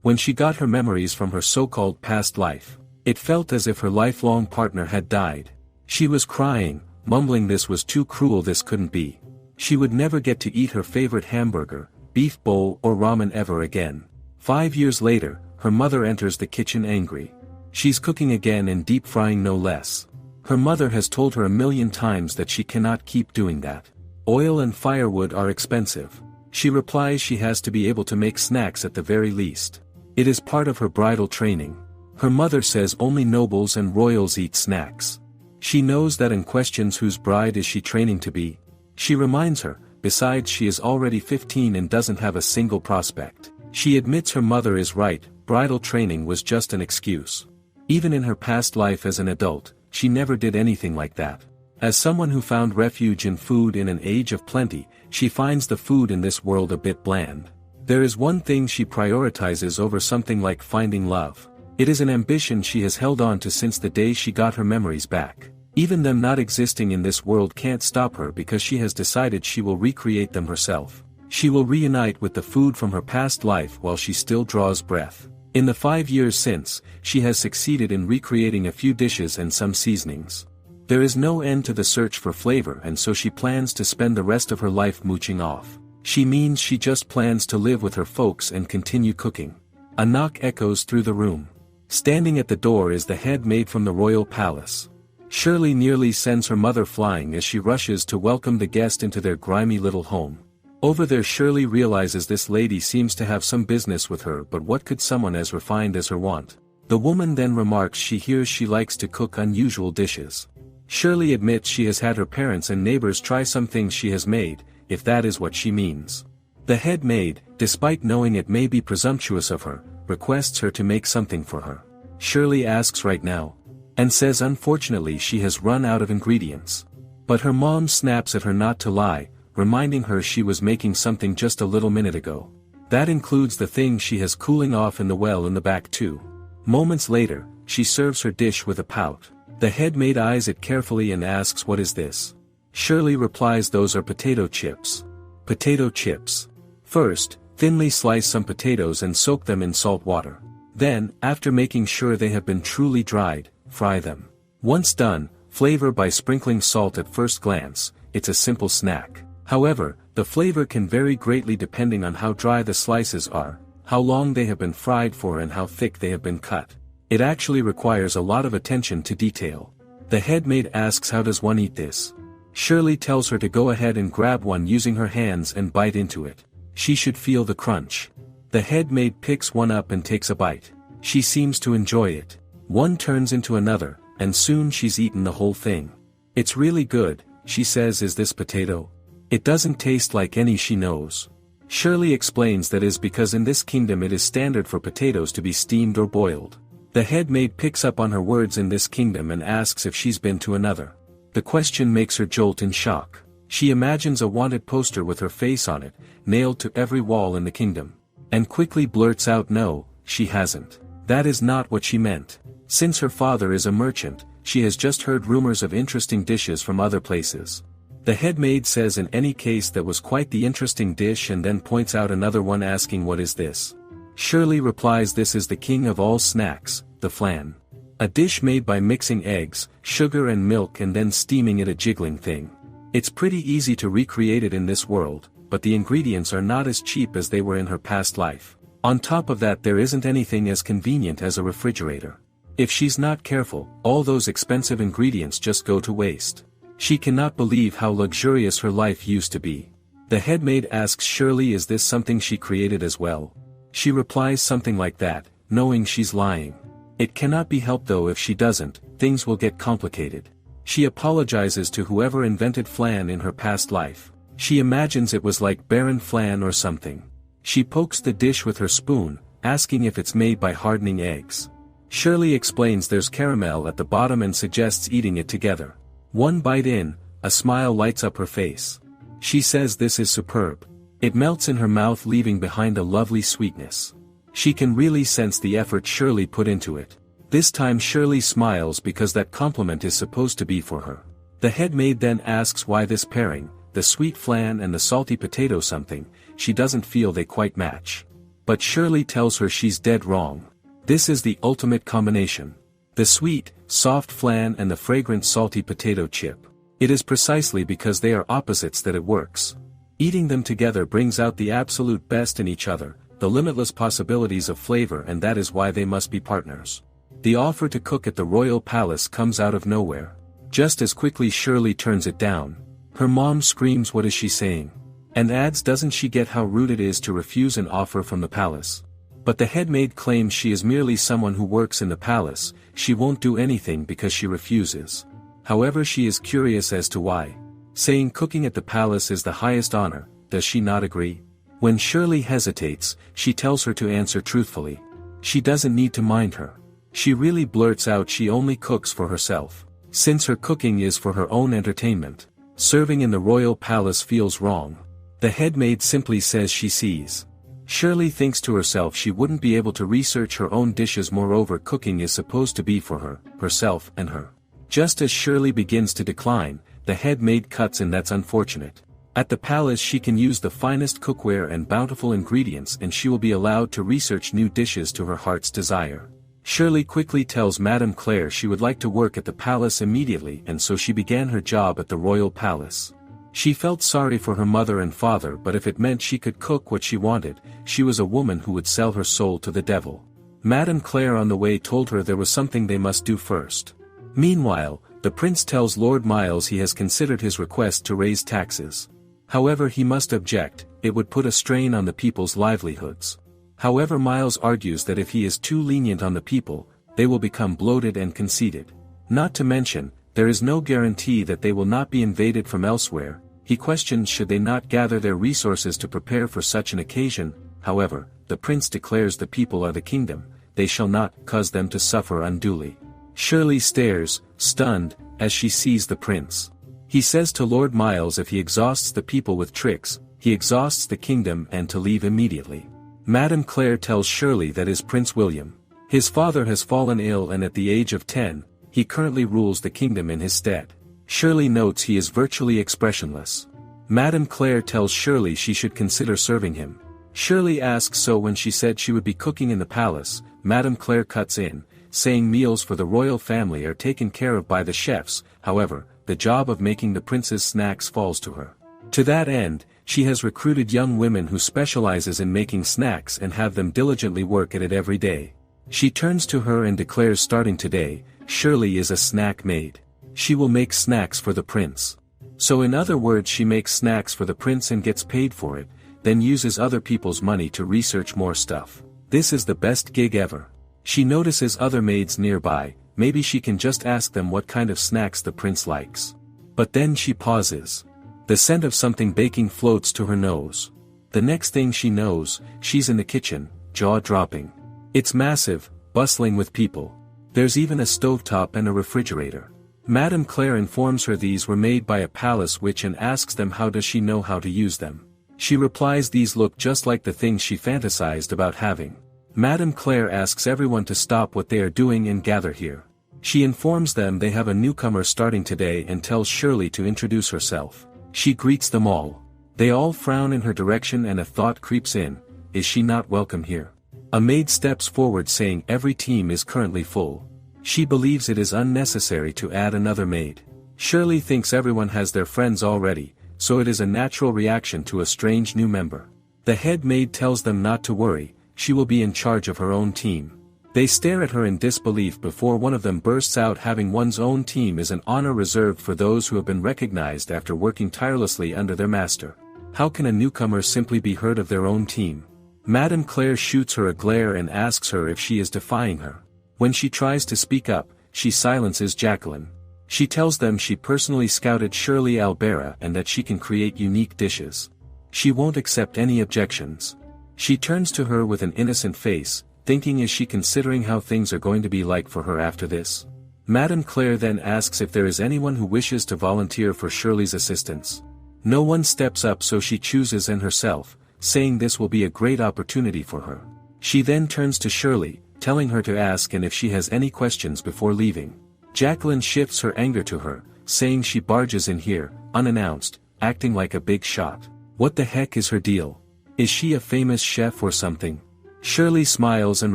When she got her memories from her so-called past life, it felt as if her lifelong partner had died. She was crying, mumbling this was too cruel, this couldn't be. She would never get to eat her favorite hamburger, beef bowl or ramen ever again. 5 years later, her mother enters the kitchen angry. She's cooking again and deep frying no less. Her mother has told her a million times that she cannot keep doing that. Oil and firewood are expensive. She replies she has to be able to make snacks at the very least. It is part of her bridal training. Her mother says only nobles and royals eat snacks. She knows that and questions whose bride is she training to be. She reminds her, besides she is already 15 and doesn't have a single prospect. She admits her mother is right, bridal training was just an excuse. Even in her past life as an adult, she never did anything like that. As someone who found refuge in food in an age of plenty, she finds the food in this world a bit bland. There is one thing she prioritizes over something like finding love. It is an ambition she has held on to since the day she got her memories back. Even them not existing in this world can't stop her because she has decided she will recreate them herself. She will reunite with the food from her past life while she still draws breath. In the 5 years since, she has succeeded in recreating a few dishes and some seasonings. There is no end to the search for flavor, and so she plans to spend the rest of her life mooching off. She means she just plans to live with her folks and continue cooking. A knock echoes through the room. Standing at the door is the head maid from the royal palace. Shirley nearly sends her mother flying as she rushes to welcome the guest into their grimy little home. Over there, Shirley realizes this lady seems to have some business with her, but what could someone as refined as her want? The woman then remarks she hears she likes to cook unusual dishes. Shirley admits she has had her parents and neighbors try some things she has made, if that is what she means. The head maid, despite knowing it may be presumptuous of her, requests her to make something for her. Shirley asks right now, and says unfortunately she has run out of ingredients. But her mom snaps at her not to lie, reminding her she was making something just a little minute ago. That includes the thing she has cooling off in the well in the back too. Moments later, she serves her dish with a pout. The head maid eyes it carefully and asks, "What is this?" Shirley replies, "Those are potato chips." Potato chips. First, thinly slice some potatoes and soak them in salt water. Then, after making sure they have been truly dried, fry them. Once done, flavor by sprinkling salt. At first glance, it's a simple snack. However, the flavor can vary greatly depending on how dry the slices are, how long they have been fried for, and how thick they have been cut. It actually requires a lot of attention to detail. The head maid asks, "How does one eat this?" Shirley tells her to go ahead and grab one using her hands and bite into it. She should feel the crunch. The head maid picks one up and takes a bite. She seems to enjoy it. One turns into another, and soon she's eaten the whole thing. "It's really good," she says. "Is this potato?" "It doesn't taste like any," she knows. Shirley explains that is because in this kingdom it is standard for potatoes to be steamed or boiled. The head maid picks up on her words "in this kingdom" and asks if she's been to another. The question makes her jolt in shock. She imagines a wanted poster with her face on it, nailed to every wall in the kingdom. And quickly blurts out no, she hasn't. That is not what she meant. Since her father is a merchant, she has just heard rumors of interesting dishes from other places. The head maid says in any case that was quite the interesting dish, and then points out another one asking, "What is this?" Shirley replies, "This is the king of all snacks, the flan. A dish made by mixing eggs, sugar and milk and then steaming it, a jiggling thing. It's pretty easy to recreate it in this world, but the ingredients are not as cheap as they were in her past life. On top of that, there isn't anything as convenient as a refrigerator. If she's not careful, all those expensive ingredients just go to waste." She cannot believe how luxurious her life used to be. The head maid asks Shirley, "Is this something she created as well?" She replies something like that, knowing she's lying. It cannot be helped though. If she doesn't, things will get complicated. She apologizes to whoever invented flan in her past life. She imagines it was like barren flan or something. She pokes the dish with her spoon, asking if it's made by hardening eggs. Shirley explains there's caramel at the bottom and suggests eating it together. One bite in, a smile lights up her face. She says this is superb. It melts in her mouth, leaving behind a lovely sweetness. She can really sense the effort Shirley put into it. This time Shirley smiles because that compliment is supposed to be for her. The head maid then asks why this pairing, the sweet flan and the salty potato, something, she doesn't feel they quite match. But Shirley tells her she's dead wrong. This is the ultimate combination. The sweet, soft flan and the fragrant salty potato chip. It is precisely because they are opposites that it works. Eating them together brings out the absolute best in each other, the limitless possibilities of flavor, and that is why they must be partners. The offer to cook at the royal palace comes out of nowhere. Just as quickly Shirley turns it down. Her mom screams, "What is she saying?" And adds, doesn't she get how rude it is to refuse an offer from the palace? But the head maid claims she is merely someone who works in the palace, she won't do anything because she refuses. However, she is curious as to why. Saying cooking at the palace is the highest honor, does she not agree? When Shirley hesitates, she tells her to answer truthfully. She doesn't need to mind her. She really blurts out she only cooks for herself. Since her cooking is for her own entertainment. Serving in the royal palace feels wrong. The head maid simply says she sees. Shirley thinks to herself she wouldn't be able to research her own dishes, moreover cooking is supposed to be for her, herself and her. Just as Shirley begins to decline, the head maid cuts in. That's unfortunate. At the palace she can use the finest cookware and bountiful ingredients, and she will be allowed to research new dishes to her heart's desire. Shirley quickly tells Madame Claire she would like to work at the palace immediately, and so she began her job at the royal palace. She felt sorry for her mother and father, but if it meant she could cook what she wanted, she was a woman who would sell her soul to the devil. Madame Claire on the way told her there was something they must do first. Meanwhile, the prince tells Lord Miles he has considered his request to raise taxes. However, he must object, it would put a strain on the people's livelihoods. However, Miles argues that if he is too lenient on the people, they will become bloated and conceited. Not to mention, there is no guarantee that they will not be invaded from elsewhere. He questions should they not gather their resources to prepare for such an occasion. However, the prince declares the people are the kingdom, they shall not cause them to suffer unduly. Shirley stares, stunned, as she sees the prince. He says to Lord Miles if he exhausts the people with tricks, he exhausts the kingdom, and to leave immediately. Madame Claire tells Shirley that is Prince William. His father has fallen ill, and at the age of 10, he currently rules the kingdom in his stead. Shirley notes he is virtually expressionless. Madame Claire tells Shirley she should consider serving him. Shirley asks so when she said she would be cooking in the palace. Madame Claire cuts in, saying meals for the royal family are taken care of by the chefs. However, the job of making the prince's snacks falls to her. To that end, she has recruited young women who specializes in making snacks and have them diligently work at it every day. She turns to her and declares starting today, Shirley is a snack maid. She will make snacks for the prince. So in other words, she makes snacks for the prince and gets paid for it, then uses other people's money to research more stuff. This is the best gig ever. She notices other maids nearby, maybe she can just ask them what kind of snacks the prince likes. But then she pauses. The scent of something baking floats to her nose. The next thing she knows, she's in the kitchen, jaw-dropping. It's massive, bustling with people. There's even a stovetop and a refrigerator. Madame Claire informs her these were made by a palace witch and asks them how does she know how to use them. She replies these look just like the things she fantasized about having. Madame Claire asks everyone to stop what they are doing and gather here. She informs them they have a newcomer starting today and tells Shirley to introduce herself. She greets them all. They all frown in her direction and a thought creeps in, is she not welcome here? A maid steps forward saying every team is currently full. She believes it is unnecessary to add another maid. Shirley thinks everyone has their friends already, so it is a natural reaction to a strange new member. The head maid tells them not to worry, she will be in charge of her own team. They stare at her in disbelief before one of them bursts out, having one's own team is an honor reserved for those who have been recognized after working tirelessly under their master. How can a newcomer simply be heard of their own team? Madame Claire shoots her a glare and asks her if she is defying her. When she tries to speak up, she silences Jacqueline. She tells them she personally scouted Shirley Albera and that she can create unique dishes. She won't accept any objections. She turns to her with an innocent face, thinking is she considering how things are going to be like for her after this? Madame Claire then asks if there is anyone who wishes to volunteer for Shirley's assistance. No one steps up, so she chooses and herself, saying this will be a great opportunity for her. She then turns to Shirley, telling her to ask and if she has any questions before leaving. Jacqueline shifts her anger to her, saying she barges in here, unannounced, acting like a big shot. What the heck is her deal? Is she a famous chef or something? Shirley smiles and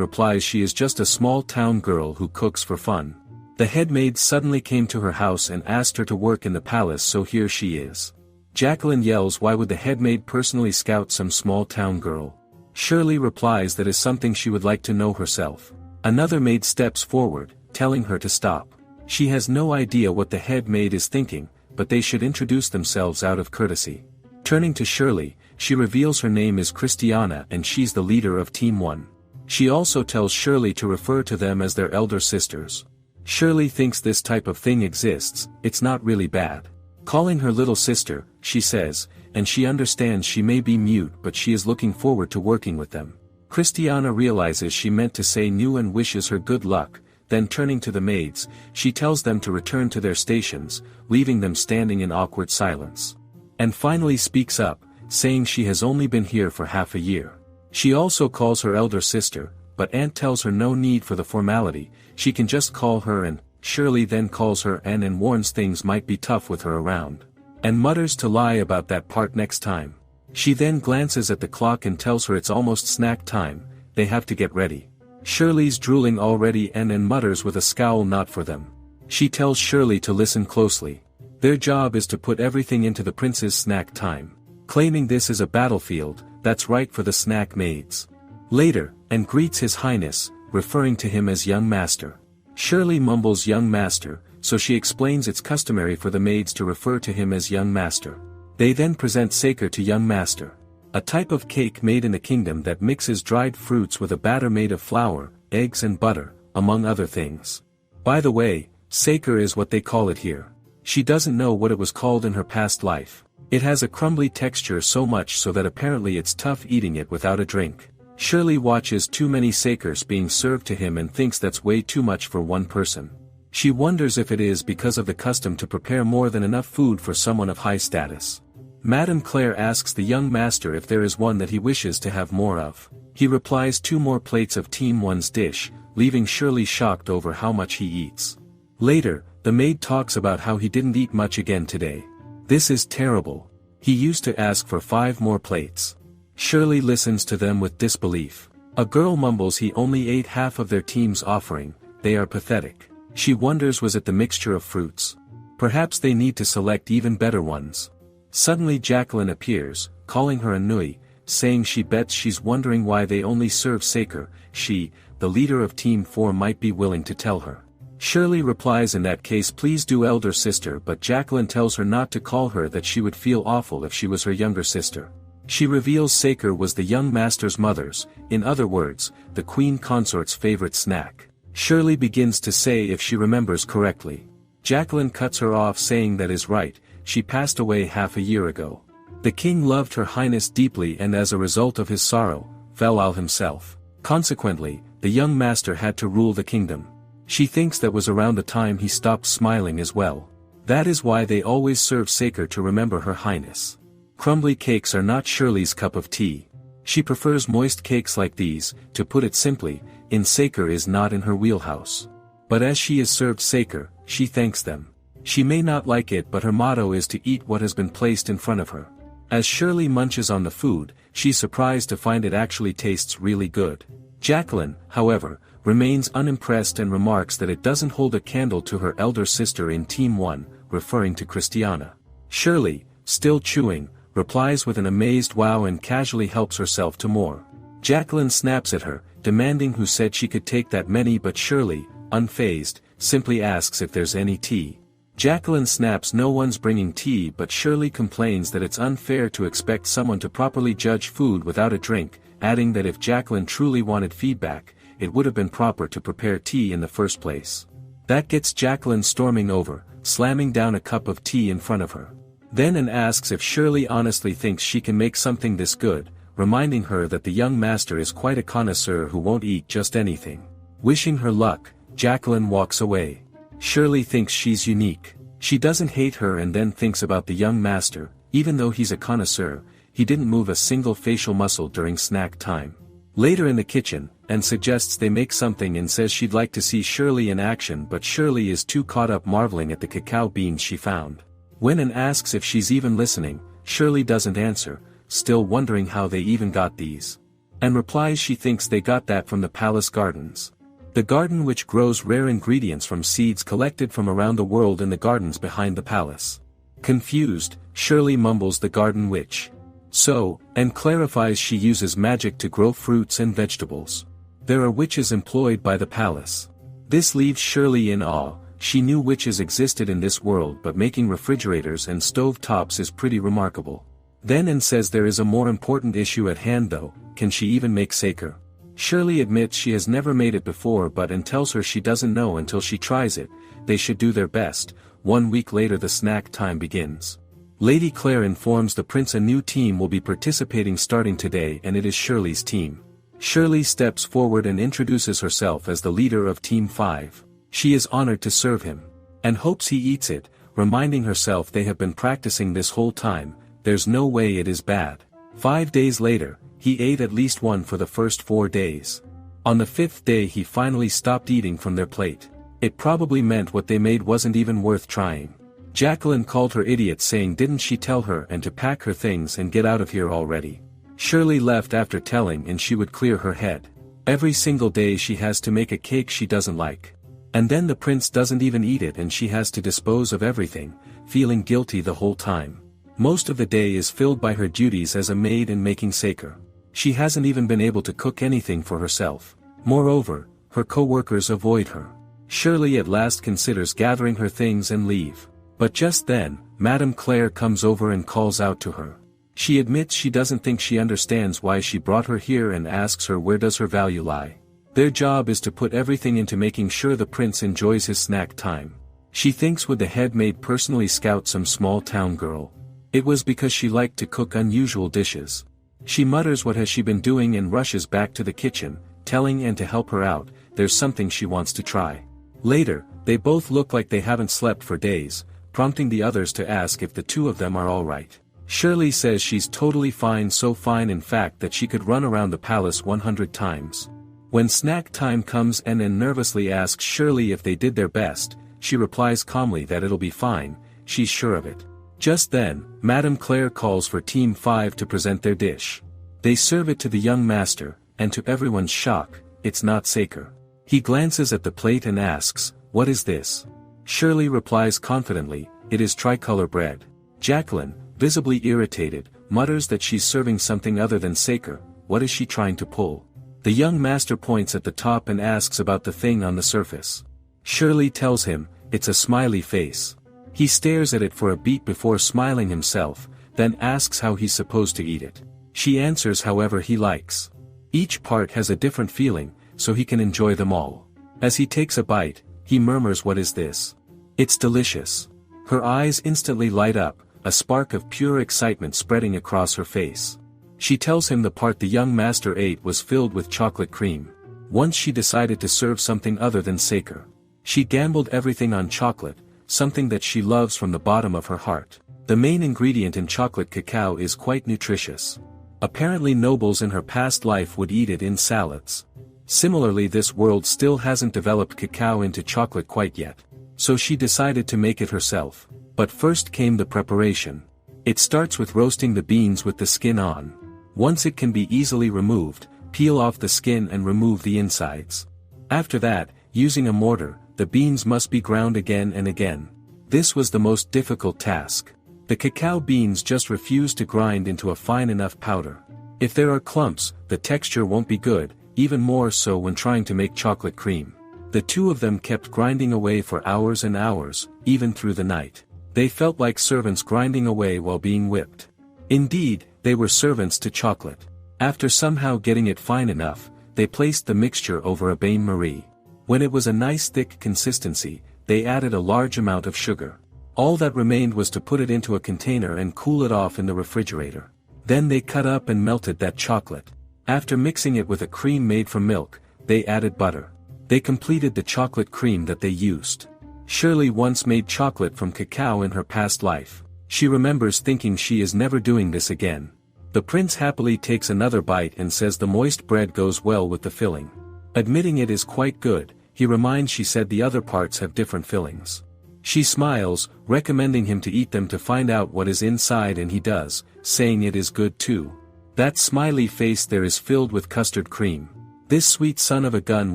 replies she is just a small town girl who cooks for fun. The head maid suddenly came to her house and asked her to work in the palace, so here she is. Jacqueline yells, why would the head maid personally scout some small town girl? Shirley replies that is something she would like to know herself. Another maid steps forward, telling her to stop. She has no idea what the head maid is thinking, but they should introduce themselves out of courtesy. Turning to Shirley, she reveals her name is Christiana and she's the leader of Team 1. She also tells Shirley to refer to them as their elder sisters. Shirley thinks this type of thing exists, it's not really bad. Calling her little sister, she says, and she understands she may be mute but she is looking forward to working with them. Christiana realizes she meant to say new and wishes her good luck, then turning to the maids, she tells them to return to their stations, leaving them standing in awkward silence. And finally speaks up, saying she has only been here for half a year. She also calls her elder sister, but Aunt tells her no need for the formality, she can just call her Anne. Shirley then calls her Anne and warns things might be tough with her around. And mutters to lie about that part next time. She then glances at the clock and tells her it's almost snack time, they have to get ready. Shirley's drooling already and mutters with a scowl not for them. She tells Shirley to listen closely. Their job is to put everything into the prince's snack time. Claiming this is a battlefield, that's right for the snack maids. Later, Anne greets His Highness, referring to him as young master. Shirley mumbles young master, so she explains it's customary for the maids to refer to him as young master. They then present sacre to young master. A type of cake made in the kingdom that mixes dried fruits with a batter made of flour, eggs and butter, among other things. By the way, sacre is what they call it here. She doesn't know what it was called in her past life. It has a crumbly texture so much so that apparently it's tough eating it without a drink. Shirley watches too many sacres being served to him and thinks that's way too much for one person. She wonders if it is because of the custom to prepare more than enough food for someone of high status. Madame Claire asks the young master if there is one that he wishes to have more of. He replies 2 more plates of Team 1's dish, leaving Shirley shocked over how much he eats. Later, the maid talks about how he didn't eat much again today. This is terrible. He used to ask for 5 more plates. Shirley listens to them with disbelief. A girl mumbles he only ate half of their team's offering, they are pathetic. She wonders was it the mixture of fruits? Perhaps they need to select even better ones. Suddenly Jacqueline appears, calling her a nui, saying she bets she's wondering why they only serve sacre. She, the leader of Team 4, might be willing to tell her. Shirley replies in that case please do elder sister, but Jacqueline tells her not to call her that she would feel awful if she was her younger sister. She reveals sacre was the young master's mother's, in other words, the queen consort's favorite snack. Shirley begins to say if she remembers correctly. Jacqueline cuts her off saying that is right, she passed away half a year ago. The king loved her highness deeply and as a result of his sorrow, fell ill himself. Consequently, the young master had to rule the kingdom. She thinks that was around the time he stopped smiling as well. That is why they always serve sacre to remember her highness. Crumbly cakes are not Shirley's cup of tea. She prefers moist cakes like these, to put it simply, in sacre is not in her wheelhouse. But as she is served sacre, she thanks them. She may not like it but her motto is to eat what has been placed in front of her. As Shirley munches on the food, she's surprised to find it actually tastes really good. Jacqueline, however, remains unimpressed and remarks that it doesn't hold a candle to her elder sister in Team 1, referring to Christiana. Shirley, still chewing, replies with an amazed wow and casually helps herself to more. Jacqueline snaps at her, demanding who said she could take that many, but Shirley, unfazed, simply asks if there's any tea. Jacqueline snaps no one's bringing tea, but Shirley complains that it's unfair to expect someone to properly judge food without a drink, adding that if Jacqueline truly wanted feedback, it would have been proper to prepare tea in the first place. That gets Jacqueline storming over, slamming down a cup of tea in front of her. Then Anne asks if Shirley honestly thinks she can make something this good, reminding her that the young master is quite a connoisseur who won't eat just anything. Wishing her luck, Jacqueline walks away. Shirley thinks she's unique. She doesn't hate her and then thinks about the young master, even though he's a connoisseur, he didn't move a single facial muscle during snack time. Later in the kitchen, Anne suggests they make something and says she'd like to see Shirley in action, but Shirley is too caught up marveling at the cacao beans she found. When Anne asks if she's even listening, Shirley doesn't answer, still wondering how they even got these. and replies she thinks they got that from the palace gardens. The garden which grows rare ingredients from seeds collected from around the world in the gardens behind the palace. Confused, Shirley mumbles the garden witch. So, and clarifies she uses magic to grow fruits and vegetables. There are witches employed by the palace. This leaves Shirley in awe. She knew witches existed in this world, but making refrigerators and stove tops is pretty remarkable. Then and says there is a more important issue at hand though, can she even make sacre? Shirley admits she has never made it before and tells her she doesn't know until she tries it. They should do their best. 1 week later the snack time begins. Lady Claire informs the prince a new team will be participating starting today, and it is Shirley's team. Shirley steps forward and introduces herself as the leader of Team 5. She is honored to serve him, and hopes he eats it, reminding herself they have been practicing this whole time, there's no way it is bad. 5 days later, he ate at least one for the first 4 days. On the 5th day he finally stopped eating from their plate. It probably meant what they made wasn't even worth trying. Jacqueline called her idiot, saying didn't she tell her and to pack her things and get out of here already. Shirley left after telling and she would clear her head. Every single day she has to make a cake she doesn't like. And then the prince doesn't even eat it and she has to dispose of everything, feeling guilty the whole time. Most of the day is filled by her duties as a maid and making sacre. She hasn't even been able to cook anything for herself. Moreover, her co-workers avoid her. Shirley at last considers gathering her things and leave. But just then, Madame Claire comes over and calls out to her. She admits she doesn't think she understands why she brought her here and asks her where does her value lie. Their job is to put everything into making sure the prince enjoys his snack time. She thinks would the head maid personally scout some small town girl? It was because she liked to cook unusual dishes. She mutters what has she been doing and rushes back to the kitchen, telling Anne to help her out, there's something she wants to try. Later, they both look like they haven't slept for days, prompting the others to ask if the two of them are alright. Shirley says she's totally fine, so fine in fact that she could run around the palace 100 times. When snack time comes and Anne nervously asks Shirley if they did their best, she replies calmly that it'll be fine, she's sure of it. Just then, Madame Claire calls for Team 5 to present their dish. They serve it to the young master, and to everyone's shock, it's not sacre. He glances at the plate and asks, "What is this?" Shirley replies confidently, "It is tricolor bread." Jacqueline, visibly irritated, mutters that she's serving something other than sacre. What is she trying to pull? The young master points at the top and asks about the thing on the surface. Shirley tells him, it's a smiley face. He stares at it for a beat before smiling himself, then asks how he's supposed to eat it. She answers however he likes. Each part has a different feeling, so he can enjoy them all. As he takes a bite, he murmurs, "What is this?" "It's delicious." Her eyes instantly light up, a spark of pure excitement spreading across her face. She tells him the part the young master ate was filled with chocolate cream. Once she decided to serve something other than sacre. She gambled everything on chocolate, something that she loves from the bottom of her heart. The main ingredient in chocolate, cacao, is quite nutritious. Apparently nobles in her past life would eat it in salads. Similarly, this world still hasn't developed cacao into chocolate quite yet. So she decided to make it herself. But first came the preparation. It starts with roasting the beans with the skin on. Once it can be easily removed, peel off the skin and remove the insides. After that, using a mortar, the beans must be ground again and again. This was the most difficult task. The cacao beans just refuse to grind into a fine enough powder. If there are clumps, the texture won't be good, even more so when trying to make chocolate cream. The two of them kept grinding away for hours and hours, even through the night. They felt like servants grinding away while being whipped. Indeed, they were servants to chocolate. After somehow getting it fine enough, they placed the mixture over a bain-marie. When it was a nice thick consistency, they added a large amount of sugar. All that remained was to put it into a container and cool it off in the refrigerator. Then they cut up and melted that chocolate. After mixing it with a cream made from milk, they added butter. They completed the chocolate cream that they used. Shirley once made chocolate from cacao in her past life. She remembers thinking she is never doing this again. The prince happily takes another bite and says the moist bread goes well with the filling. Admitting it is quite good, he reminds she said the other parts have different fillings. She smiles, recommending him to eat them to find out what is inside, and he does, saying it is good too. That smiley face there is filled with custard cream. This sweet son of a gun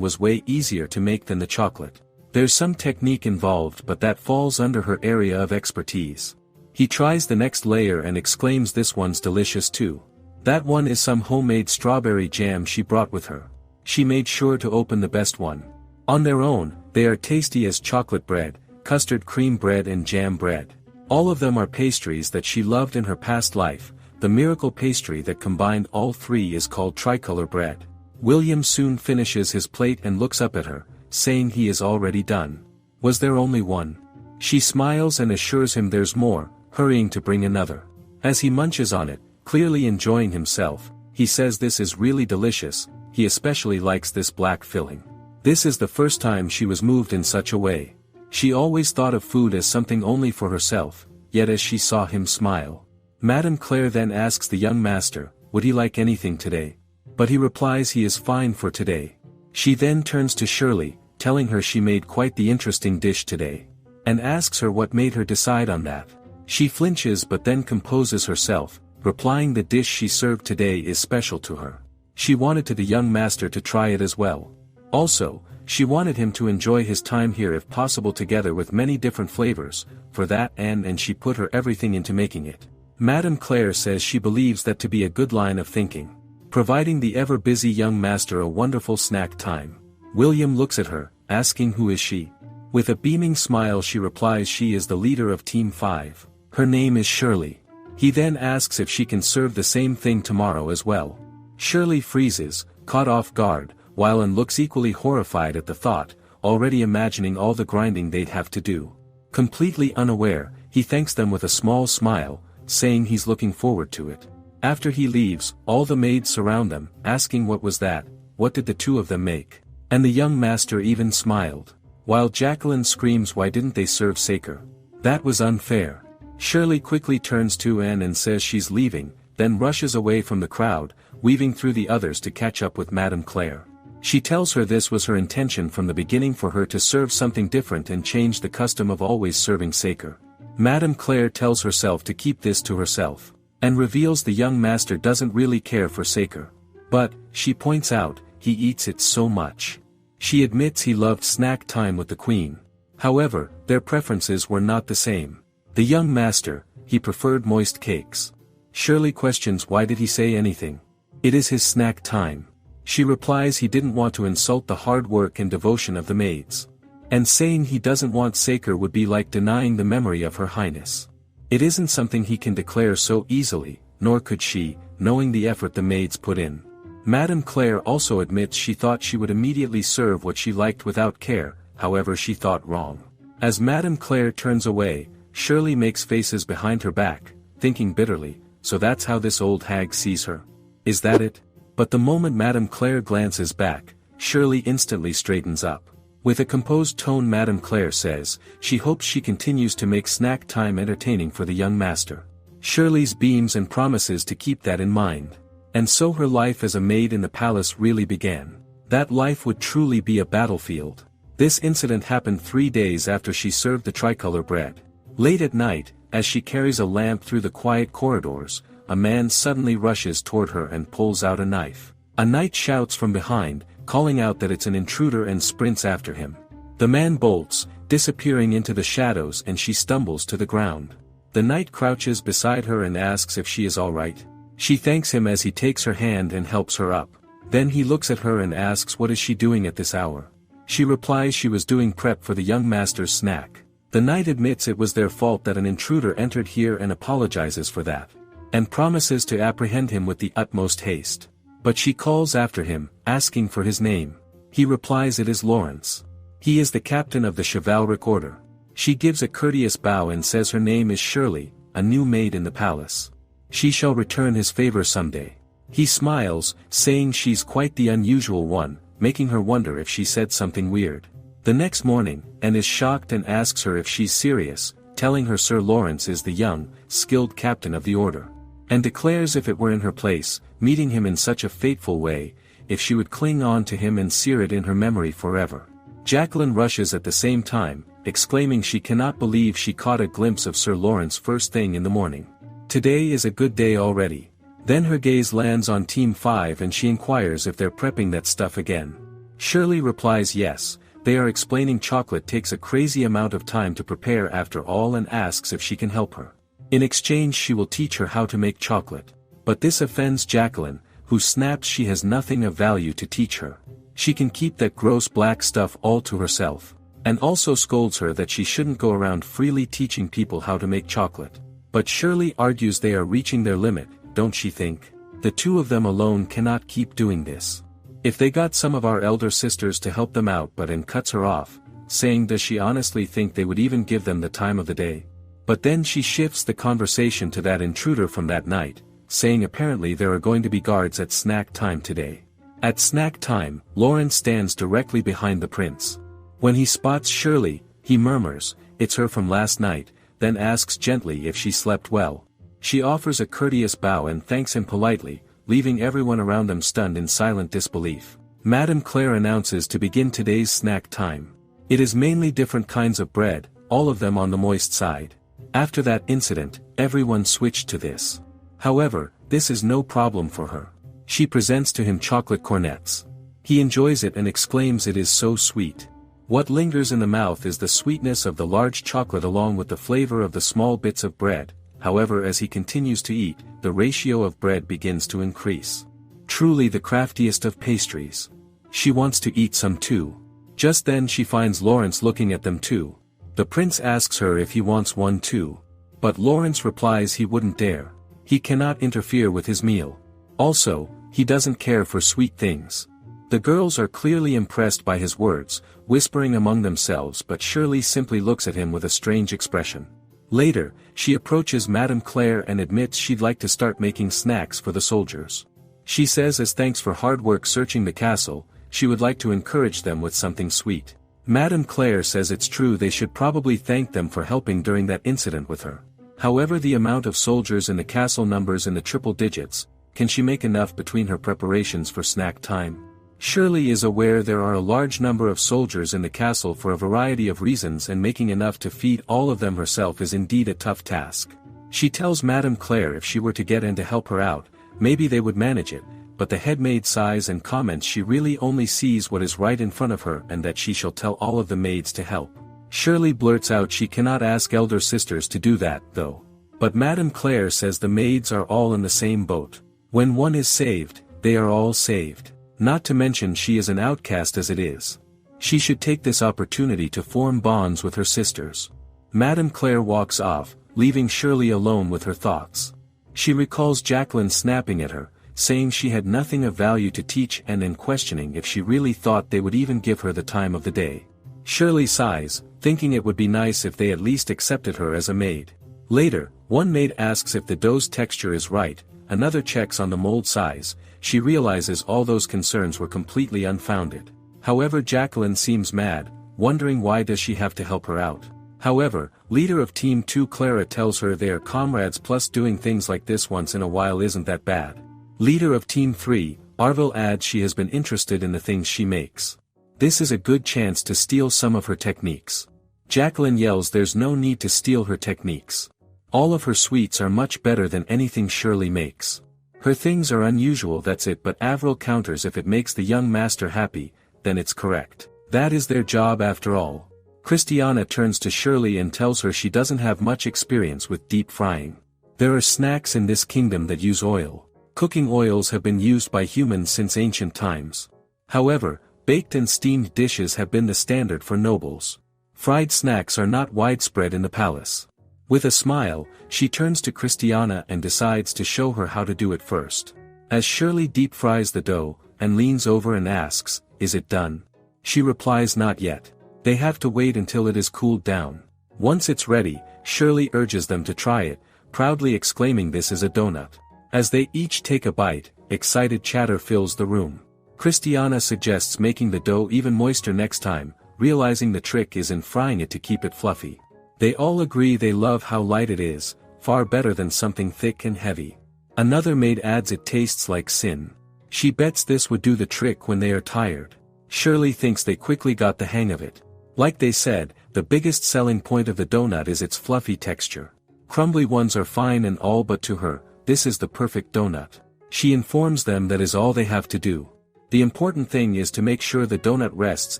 was way easier to make than the chocolate. There's some technique involved, but that falls under her area of expertise. He tries the next layer and exclaims, this one's delicious too. That one is some homemade strawberry jam she brought with her. She made sure to open the best one. On their own, they are tasty as chocolate bread, custard cream bread and jam bread. All of them are pastries that she loved in her past life. The miracle pastry that combined all three is called tricolor bread. William soon finishes his plate and looks up at her, saying he is already done. Was there only one? She smiles and assures him there's more, hurrying to bring another. As he munches on it, clearly enjoying himself, he says this is really delicious. He especially likes this black filling. This is the first time she was moved in such a way. She always thought of food as something only for herself, yet as she saw him smile. Madame Claire then asks the young master, would he like anything today? But he replies he is fine for today. She then turns to Shirley, telling her she made quite the interesting dish today, and asks her what made her decide on that. She flinches but then composes herself, replying the dish she served today is special to her. She wanted the young master to try it as well. Also, she wanted him to enjoy his time here if possible together with many different flavors, for that and she put her everything into making it. Madame Claire says she believes that to be a good line of thinking. Providing the ever-busy young master a wonderful snack time. William looks at her, asking who is she. With a beaming smile she replies she is the leader of Team 5. Her name is Shirley. He then asks if she can serve the same thing tomorrow as well. Shirley freezes, caught off guard, while Anne looks equally horrified at the thought, already imagining all the grinding they'd have to do. Completely unaware, he thanks them with a small smile, saying he's looking forward to it. After he leaves, all the maids surround them, asking what was that, what did the two of them make? And the young master even smiled. While Jacqueline screams why didn't they serve sacre? That was unfair. Shirley quickly turns to Anne and says she's leaving, then rushes away from the crowd, weaving through the others to catch up with Madame Claire. She tells her this was her intention from the beginning, for her to serve something different and change the custom of always serving sacre. Madame Claire tells herself to keep this to herself, and reveals the young master doesn't really care for sacre. But, she points out, he eats it so much. She admits he loved snack time with the queen. However, their preferences were not the same. The young master, he preferred moist cakes. Shirley questions why did he say anything? It is his snack time. She replies he didn't want to insult the hard work and devotion of the maids. And saying he doesn't want sacre would be like denying the memory of her highness. It isn't something he can declare so easily, nor could she, knowing the effort the maids put in. Madame Claire also admits she thought she would immediately serve what she liked without care, however she thought wrong. As Madame Claire turns away, Shirley makes faces behind her back, thinking bitterly, so that's how this old hag sees her. Is that it? But the moment Madame Claire glances back, Shirley instantly straightens up. With a composed tone Madame Claire says, she hopes she continues to make snack time entertaining for the young master. Shirley's beams and promises to keep that in mind. And so her life as a maid in the palace really began. That life would truly be a battlefield. This incident happened 3 days after she served the tricolor bread. Late at night, as she carries a lamp through the quiet corridors, a man suddenly rushes toward her and pulls out a knife. A knight shouts from behind, calling out that it's an intruder and sprints after him. The man bolts, disappearing into the shadows, and she stumbles to the ground. The knight crouches beside her and asks if she is all right. She thanks him as he takes her hand and helps her up. Then he looks at her and asks what is she doing at this hour. She replies she was doing prep for the young master's snack. The knight admits it was their fault that an intruder entered here and apologizes for that, and promises to apprehend him with the utmost haste. But she calls after him, asking for his name. He replies it is Lawrence. He is the captain of the chivalric order. She gives a courteous bow and says her name is Shirley, a new maid in the palace. She shall return his favor someday. He smiles, saying she's quite the unusual one, making her wonder if she said something weird. The next morning, Anne is shocked and asks her if she's serious, telling her Sir Lawrence is the young, skilled captain of the order. And declares if it were in her place, meeting him in such a fateful way, if she would cling on to him and sear it in her memory forever. Jacqueline rushes at the same time, exclaiming she cannot believe she caught a glimpse of Sir Lawrence first thing in the morning. Today is a good day already. Then her gaze lands on Team 5 and she inquires if they're prepping that stuff again. Shirley replies yes, they are explaining chocolate takes a crazy amount of time to prepare after all and asks if she can help her. In exchange she will teach her how to make chocolate. But this offends Jacqueline, who snaps she has nothing of value to teach her. She can keep that gross black stuff all to herself. And also scolds her that she shouldn't go around freely teaching people how to make chocolate. But Shirley argues they are reaching their limit, don't she think? The two of them alone cannot keep doing this. If they got some of our elder sisters to help them out but and cuts her off, saying does she honestly think they would even give them the time of the day? But then she shifts the conversation to that intruder from that night, saying apparently there are going to be guards at snack time today. At snack time, Lawrence stands directly behind the prince. When he spots Shirley, he murmurs, "It's her from last night," then asks gently if she slept well. She offers a courteous bow and thanks him politely, leaving everyone around them stunned in silent disbelief. Madame Claire announces to begin today's snack time. It is mainly different kinds of bread, all of them on the moist side. After that incident, everyone switched to this. However, this is no problem for her. She presents to him chocolate cornets. He enjoys it and exclaims it is so sweet. What lingers in the mouth is the sweetness of the large chocolate along with the flavor of the small bits of bread. However, as he continues to eat, the ratio of bread begins to increase. Truly the craftiest of pastries. She wants to eat some too. Just then she finds Lawrence looking at them too. The prince asks her if he wants one too. But Lawrence replies he wouldn't dare. He cannot interfere with his meal. Also, he doesn't care for sweet things. The girls are clearly impressed by his words, whispering among themselves, but Shirley simply looks at him with a strange expression. Later, she approaches Madame Claire and admits she'd like to start making snacks for the soldiers. She says as thanks for hard work searching the castle, she would like to encourage them with something sweet. Madame Claire says it's true they should probably thank them for helping during that incident with her. However, the amount of soldiers in the castle numbers in the triple digits. Can she make enough between her preparations for snack time? Shirley is aware there are a large number of soldiers in the castle for a variety of reasons, and making enough to feed all of them herself is indeed a tough task. She tells Madame Claire if she were to get in to help her out, maybe they would manage it, but the head maid sighs and comments she really only sees what is right in front of her and that she shall tell all of the maids to help. Shirley blurts out she cannot ask elder sisters to do that, though. But Madame Claire says the maids are all in the same boat. When one is saved, they are all saved. Not to mention she is an outcast as it is. She should take this opportunity to form bonds with her sisters. Madame Claire walks off, leaving Shirley alone with her thoughts. She recalls Jacqueline snapping at her, saying she had nothing of value to teach, and then questioning if she really thought they would even give her the time of the day. Shirley sighs, thinking it would be nice if they at least accepted her as a maid. Later, one maid asks if the dough's texture is right, another checks on the mold size. She realizes all those concerns were completely unfounded. However, Jacqueline seems mad, wondering why does she have to help her out. However, leader of Team 2 Clara tells her they are comrades, plus doing things like this once in a while isn't that bad. Leader of Team 3, Arville adds she has been interested in the things she makes. This is a good chance to steal some of her techniques. Jacqueline yells there's no need to steal her techniques. All of her sweets are much better than anything Shirley makes. Her things are unusual, that's it, but Avril counters if it makes the young master happy, then it's correct. That is their job after all. Christiana turns to Shirley and tells her she doesn't have much experience with deep frying. There are snacks in this kingdom that use oil. Cooking oils have been used by humans since ancient times. However, baked and steamed dishes have been the standard for nobles. Fried snacks are not widespread in the palace. With a smile, she turns to Christiana and decides to show her how to do it first. As Shirley deep fries the dough, and leans over and asks, "Is it done?" She replies not yet. They have to wait until it is cooled down. Once it's ready, Shirley urges them to try it, proudly exclaiming this is a donut. As they each take a bite, excited chatter fills the room. Christiana suggests making the dough even moister next time, realizing the trick is in frying it to keep it fluffy. They all agree they love how light it is, far better than something thick and heavy. Another maid adds it tastes like sin. She bets this would do the trick when they are tired. Shirley thinks they quickly got the hang of it. Like they said, the biggest selling point of the donut is its fluffy texture. Crumbly ones are fine and all, but to her, this is the perfect donut. She informs them that is all they have to do. The important thing is to make sure the donut rests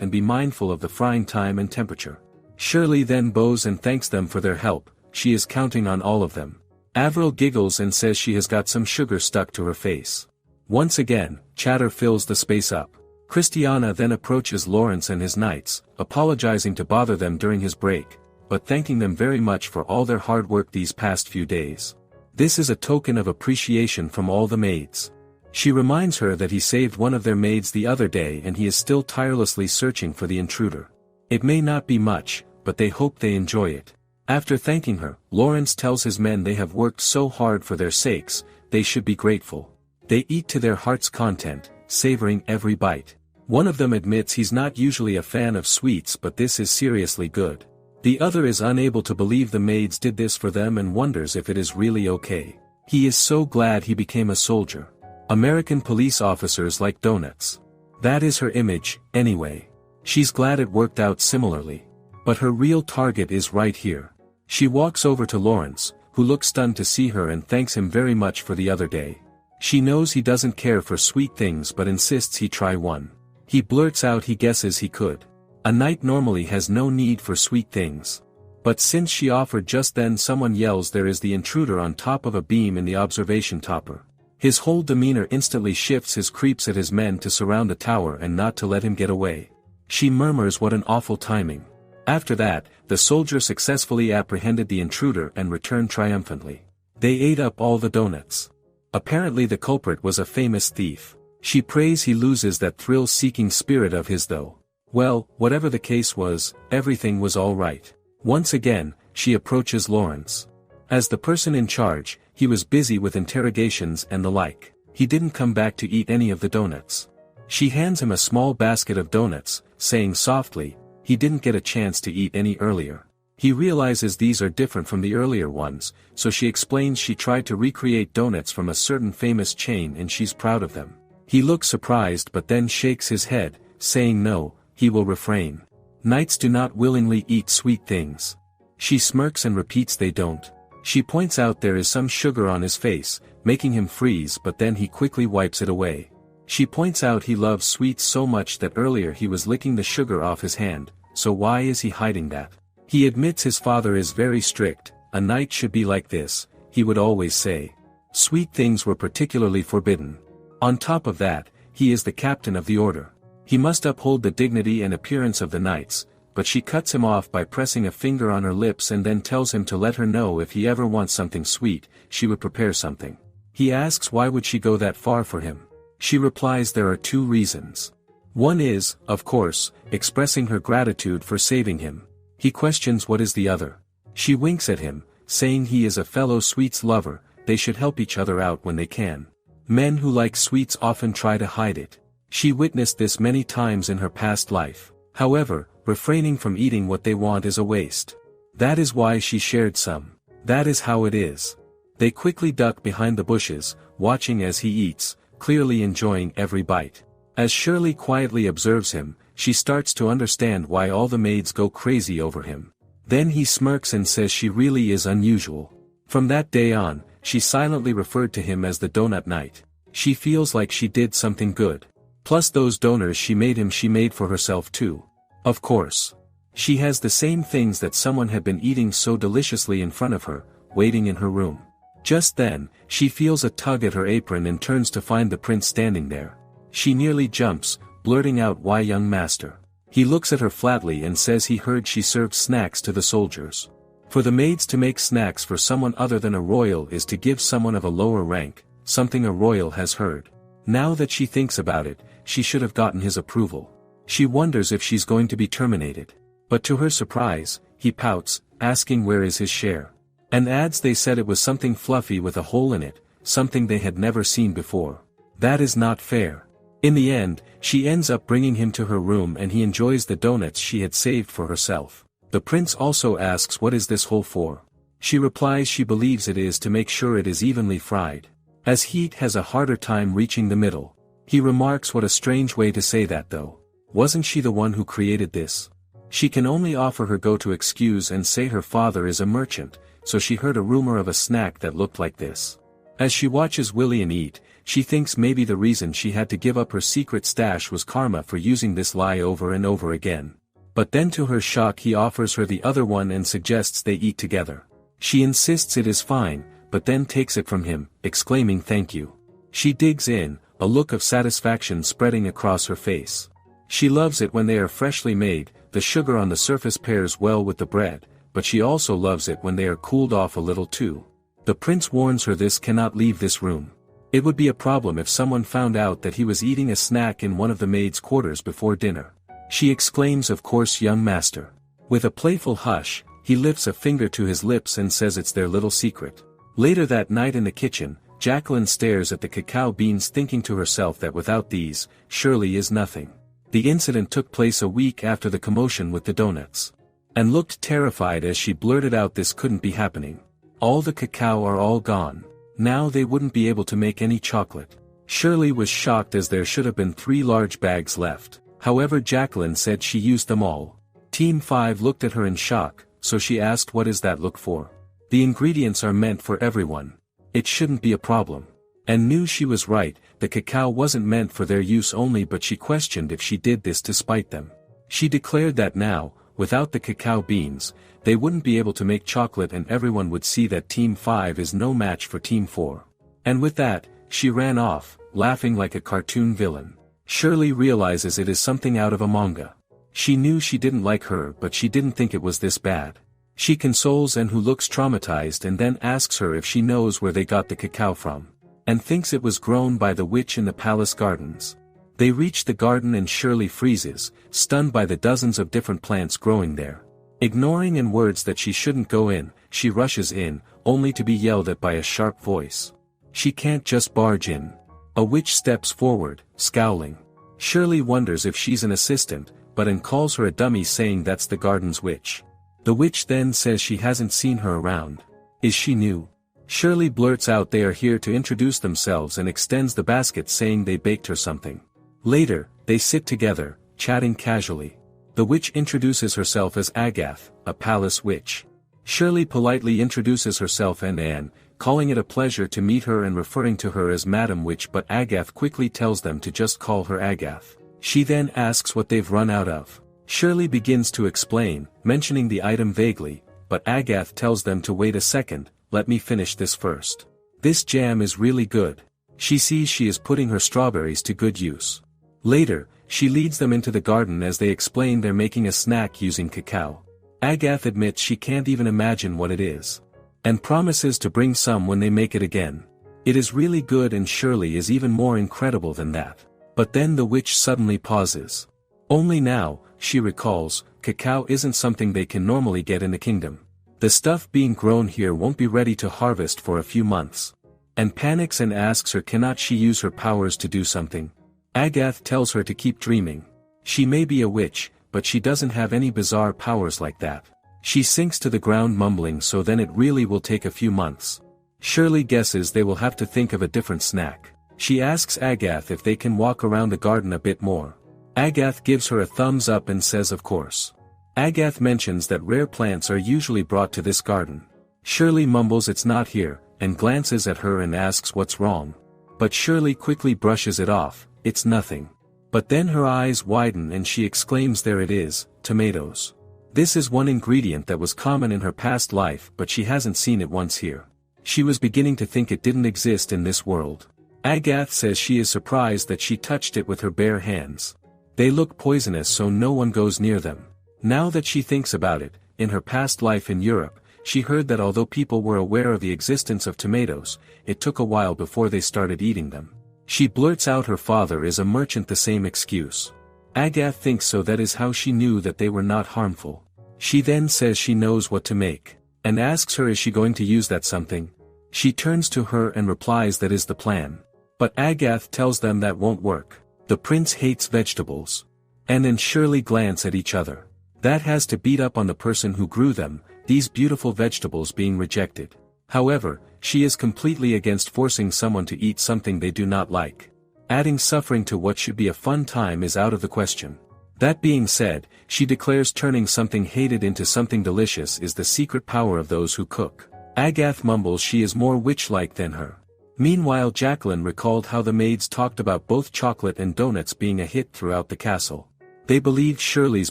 and be mindful of the frying time and temperature. Shirley then bows and thanks them for their help. She is counting on all of them. Avril giggles and says she has got some sugar stuck to her face. Once again, chatter fills the space up. Christiana then approaches Lawrence and his knights, apologizing to bother them during his break, but thanking them very much for all their hard work these past few days. This is a token of appreciation from all the maids. She reminds her that he saved one of their maids the other day and he is still tirelessly searching for the intruder. It may not be much, but they hope they enjoy it. After thanking her, Lawrence tells his men they have worked so hard for their sakes, they should be grateful. They eat to their heart's content, savoring every bite. One of them admits he's not usually a fan of sweets, but this is seriously good. The other is unable to believe the maids did this for them and wonders if it is really okay. He is so glad he became a soldier. American police officers like donuts. That is her image, anyway. She's glad it worked out similarly. But her real target is right here. She walks over to Lawrence, who looks stunned to see her and thanks him very much for the other day. She knows he doesn't care for sweet things but insists he try one. He blurts out he guesses he could. A knight normally has no need for sweet things. But since she offered just then, someone yells there is the intruder on top of a beam in the observation topper. His whole demeanor instantly shifts. His creeps at his men to surround the tower and not to let him get away. She murmurs what an awful timing. After that, the soldier successfully apprehended the intruder and returned triumphantly. They ate up all the donuts. Apparently the culprit was a famous thief. She prays he loses that thrill-seeking spirit of his though. Well, whatever the case was, everything was all right. Once again, she approaches Lawrence. As the person in charge, he was busy with interrogations and the like. He didn't come back to eat any of the donuts. She hands him a small basket of donuts, saying softly, he didn't get a chance to eat any earlier. He realizes these are different from the earlier ones, so she explains she tried to recreate donuts from a certain famous chain and she's proud of them. He looks surprised but then shakes his head, saying no, he will refrain. Knights do not willingly eat sweet things. She smirks and repeats they don't. She points out there is some sugar on his face, making him freeze, but then he quickly wipes it away. She points out he loves sweets so much that earlier he was licking the sugar off his hand, so why is he hiding that? He admits his father is very strict. A knight should be like this, he would always say. Sweet things were particularly forbidden. On top of that, he is the captain of the order. He must uphold the dignity and appearance of the knights, but she cuts him off by pressing a finger on her lips and then tells him to let her know if he ever wants something sweet, she would prepare something. He asks why would she go that far for him. She replies there are two reasons. One is, of course, expressing her gratitude for saving him. He questions what is the other. She winks at him, saying he is a fellow sweets lover, they should help each other out when they can. Men who like sweets often try to hide it. She witnessed this many times in her past life. However, refraining from eating what they want is a waste. That is why she shared some. That is how it is. They quickly duck behind the bushes, watching as he eats, clearly enjoying every bite. As Shirley quietly observes him, she starts to understand why all the maids go crazy over him. Then he smirks and says she really is unusual. From that day on, she silently referred to him as the Donut Knight. She feels like she did something good. Plus those donors she made for herself too. Of course. She has the same things that someone had been eating so deliciously in front of her, waiting in her room. Just then, she feels a tug at her apron and turns to find the prince standing there. She nearly jumps, blurting out why young master. He looks at her flatly and says he heard she served snacks to the soldiers. For the maids to make snacks for someone other than a royal is to give someone of a lower rank, something a royal has heard. Now that she thinks about it, she should have gotten his approval. She wonders if she's going to be terminated. But to her surprise, he pouts, asking where is his share. And adds they said it was something fluffy with a hole in it, something they had never seen before. That is not fair. In the end, she ends up bringing him to her room and he enjoys the donuts she had saved for herself. The prince also asks what is this hole for. She replies she believes it is to make sure it is evenly fried. As heat has a harder time reaching the middle. He remarks what a strange way to say that though. Wasn't she the one who created this? She can only offer her go-to excuse and say her father is a merchant, so she heard a rumor of a snack that looked like this. As she watches William eat, she thinks maybe the reason she had to give up her secret stash was karma for using this lie over and over again. But then to her shock he offers her the other one and suggests they eat together. She insists it is fine, but then takes it from him, exclaiming thank you. She digs in, a look of satisfaction spreading across her face. She loves it when they are freshly made, the sugar on the surface pairs well with the bread, but she also loves it when they are cooled off a little too. The prince warns her this cannot leave this room. It would be a problem if someone found out that he was eating a snack in one of the maid's quarters before dinner. She exclaims, of course, young master. With a playful hush, he lifts a finger to his lips and says it's their little secret. Later that night in the kitchen, Jacqueline stares at the cacao beans thinking to herself that without these, Shirley is nothing. The incident took place a week after the commotion with the donuts. And looked terrified as she blurted out this couldn't be happening. All the cacao are all gone. Now they wouldn't be able to make any chocolate. Shirley was shocked as there should have been 3 large bags left. However, Jacqueline said she used them all. Team 5 looked at her in shock, so she asked what is that look for? The ingredients are meant for everyone. It shouldn't be a problem. And knew she was right, the cacao wasn't meant for their use only, but she questioned if she did this to spite them. She declared that now, without the cacao beans, they wouldn't be able to make chocolate and everyone would see that Team 5 is no match for Team 4. And with that, she ran off, laughing like a cartoon villain. Shirley realizes it is something out of a manga. She knew she didn't like her, but she didn't think it was this bad. She consoles Anne, who looks traumatized, and then asks her if she knows where they got the cacao from. And thinks it was grown by the witch in the palace gardens. They reach the garden and Shirley freezes, stunned by the dozens of different plants growing there. Ignoring Anne's words that she shouldn't go in, she rushes in, only to be yelled at by a sharp voice. She can't just barge in. A witch steps forward, scowling. Shirley wonders if she's an assistant, but Anne calls her a dummy, saying that's the garden's witch. The witch then says she hasn't seen her around. Is she new? Shirley blurts out they are here to introduce themselves and extends the basket, saying they baked her something. Later, they sit together, chatting casually. The witch introduces herself as Agath, a palace witch. Shirley politely introduces herself and Anne, calling it a pleasure to meet her and referring to her as Madam Witch, but Agath quickly tells them to just call her Agath. She then asks what they've run out of. Shirley begins to explain, mentioning the item vaguely, but Agath tells them to wait a second, let me finish this first. This jam is really good. She sees she is putting her strawberries to good use. Later, she leads them into the garden as they explain they're making a snack using cacao. Agath admits she can't even imagine what it is. And promises to bring some when they make it again. It is really good, and Shirley is even more incredible than that. But then the witch suddenly pauses. Only now, she recalls, cacao isn't something they can normally get in the kingdom. The stuff being grown here won't be ready to harvest for a few months. And panics and asks her cannot she use her powers to do something. Agath tells her to keep dreaming. She may be a witch, but she doesn't have any bizarre powers like that. She sinks to the ground mumbling, so then it really will take a few months. Shirley guesses they will have to think of a different snack. She asks Agath if they can walk around the garden a bit more. Agath gives her a thumbs up and says of course. Agath mentions that rare plants are usually brought to this garden. Shirley mumbles it's not here, and glances at her and asks what's wrong. But Shirley quickly brushes it off, it's nothing. But then her eyes widen and she exclaims there it is, tomatoes. This is one ingredient that was common in her past life, but she hasn't seen it once here. She was beginning to think it didn't exist in this world. Agath says she is surprised that she touched it with her bare hands. They look poisonous, so no one goes near them. Now that she thinks about it, in her past life in Europe, she heard that although people were aware of the existence of tomatoes, it took a while before they started eating them. She blurts out her father is a merchant, the same excuse. Agath thinks so, that is how she knew that they were not harmful. She then says she knows what to make, and asks her is she going to use that something. She turns to her and replies that is the plan. But Agath tells them that won't work. The prince hates vegetables. Anne and Shirley glance at each other. That has to beat up on the person who grew them, these beautiful vegetables being rejected. However, she is completely against forcing someone to eat something they do not like. Adding suffering to what should be a fun time is out of the question. That being said, she declares turning something hated into something delicious is the secret power of those who cook. Agath mumbles she is more witch-like than her. Meanwhile, Jacqueline recalled how the maids talked about both chocolate and donuts being a hit throughout the castle. They believed Shirley's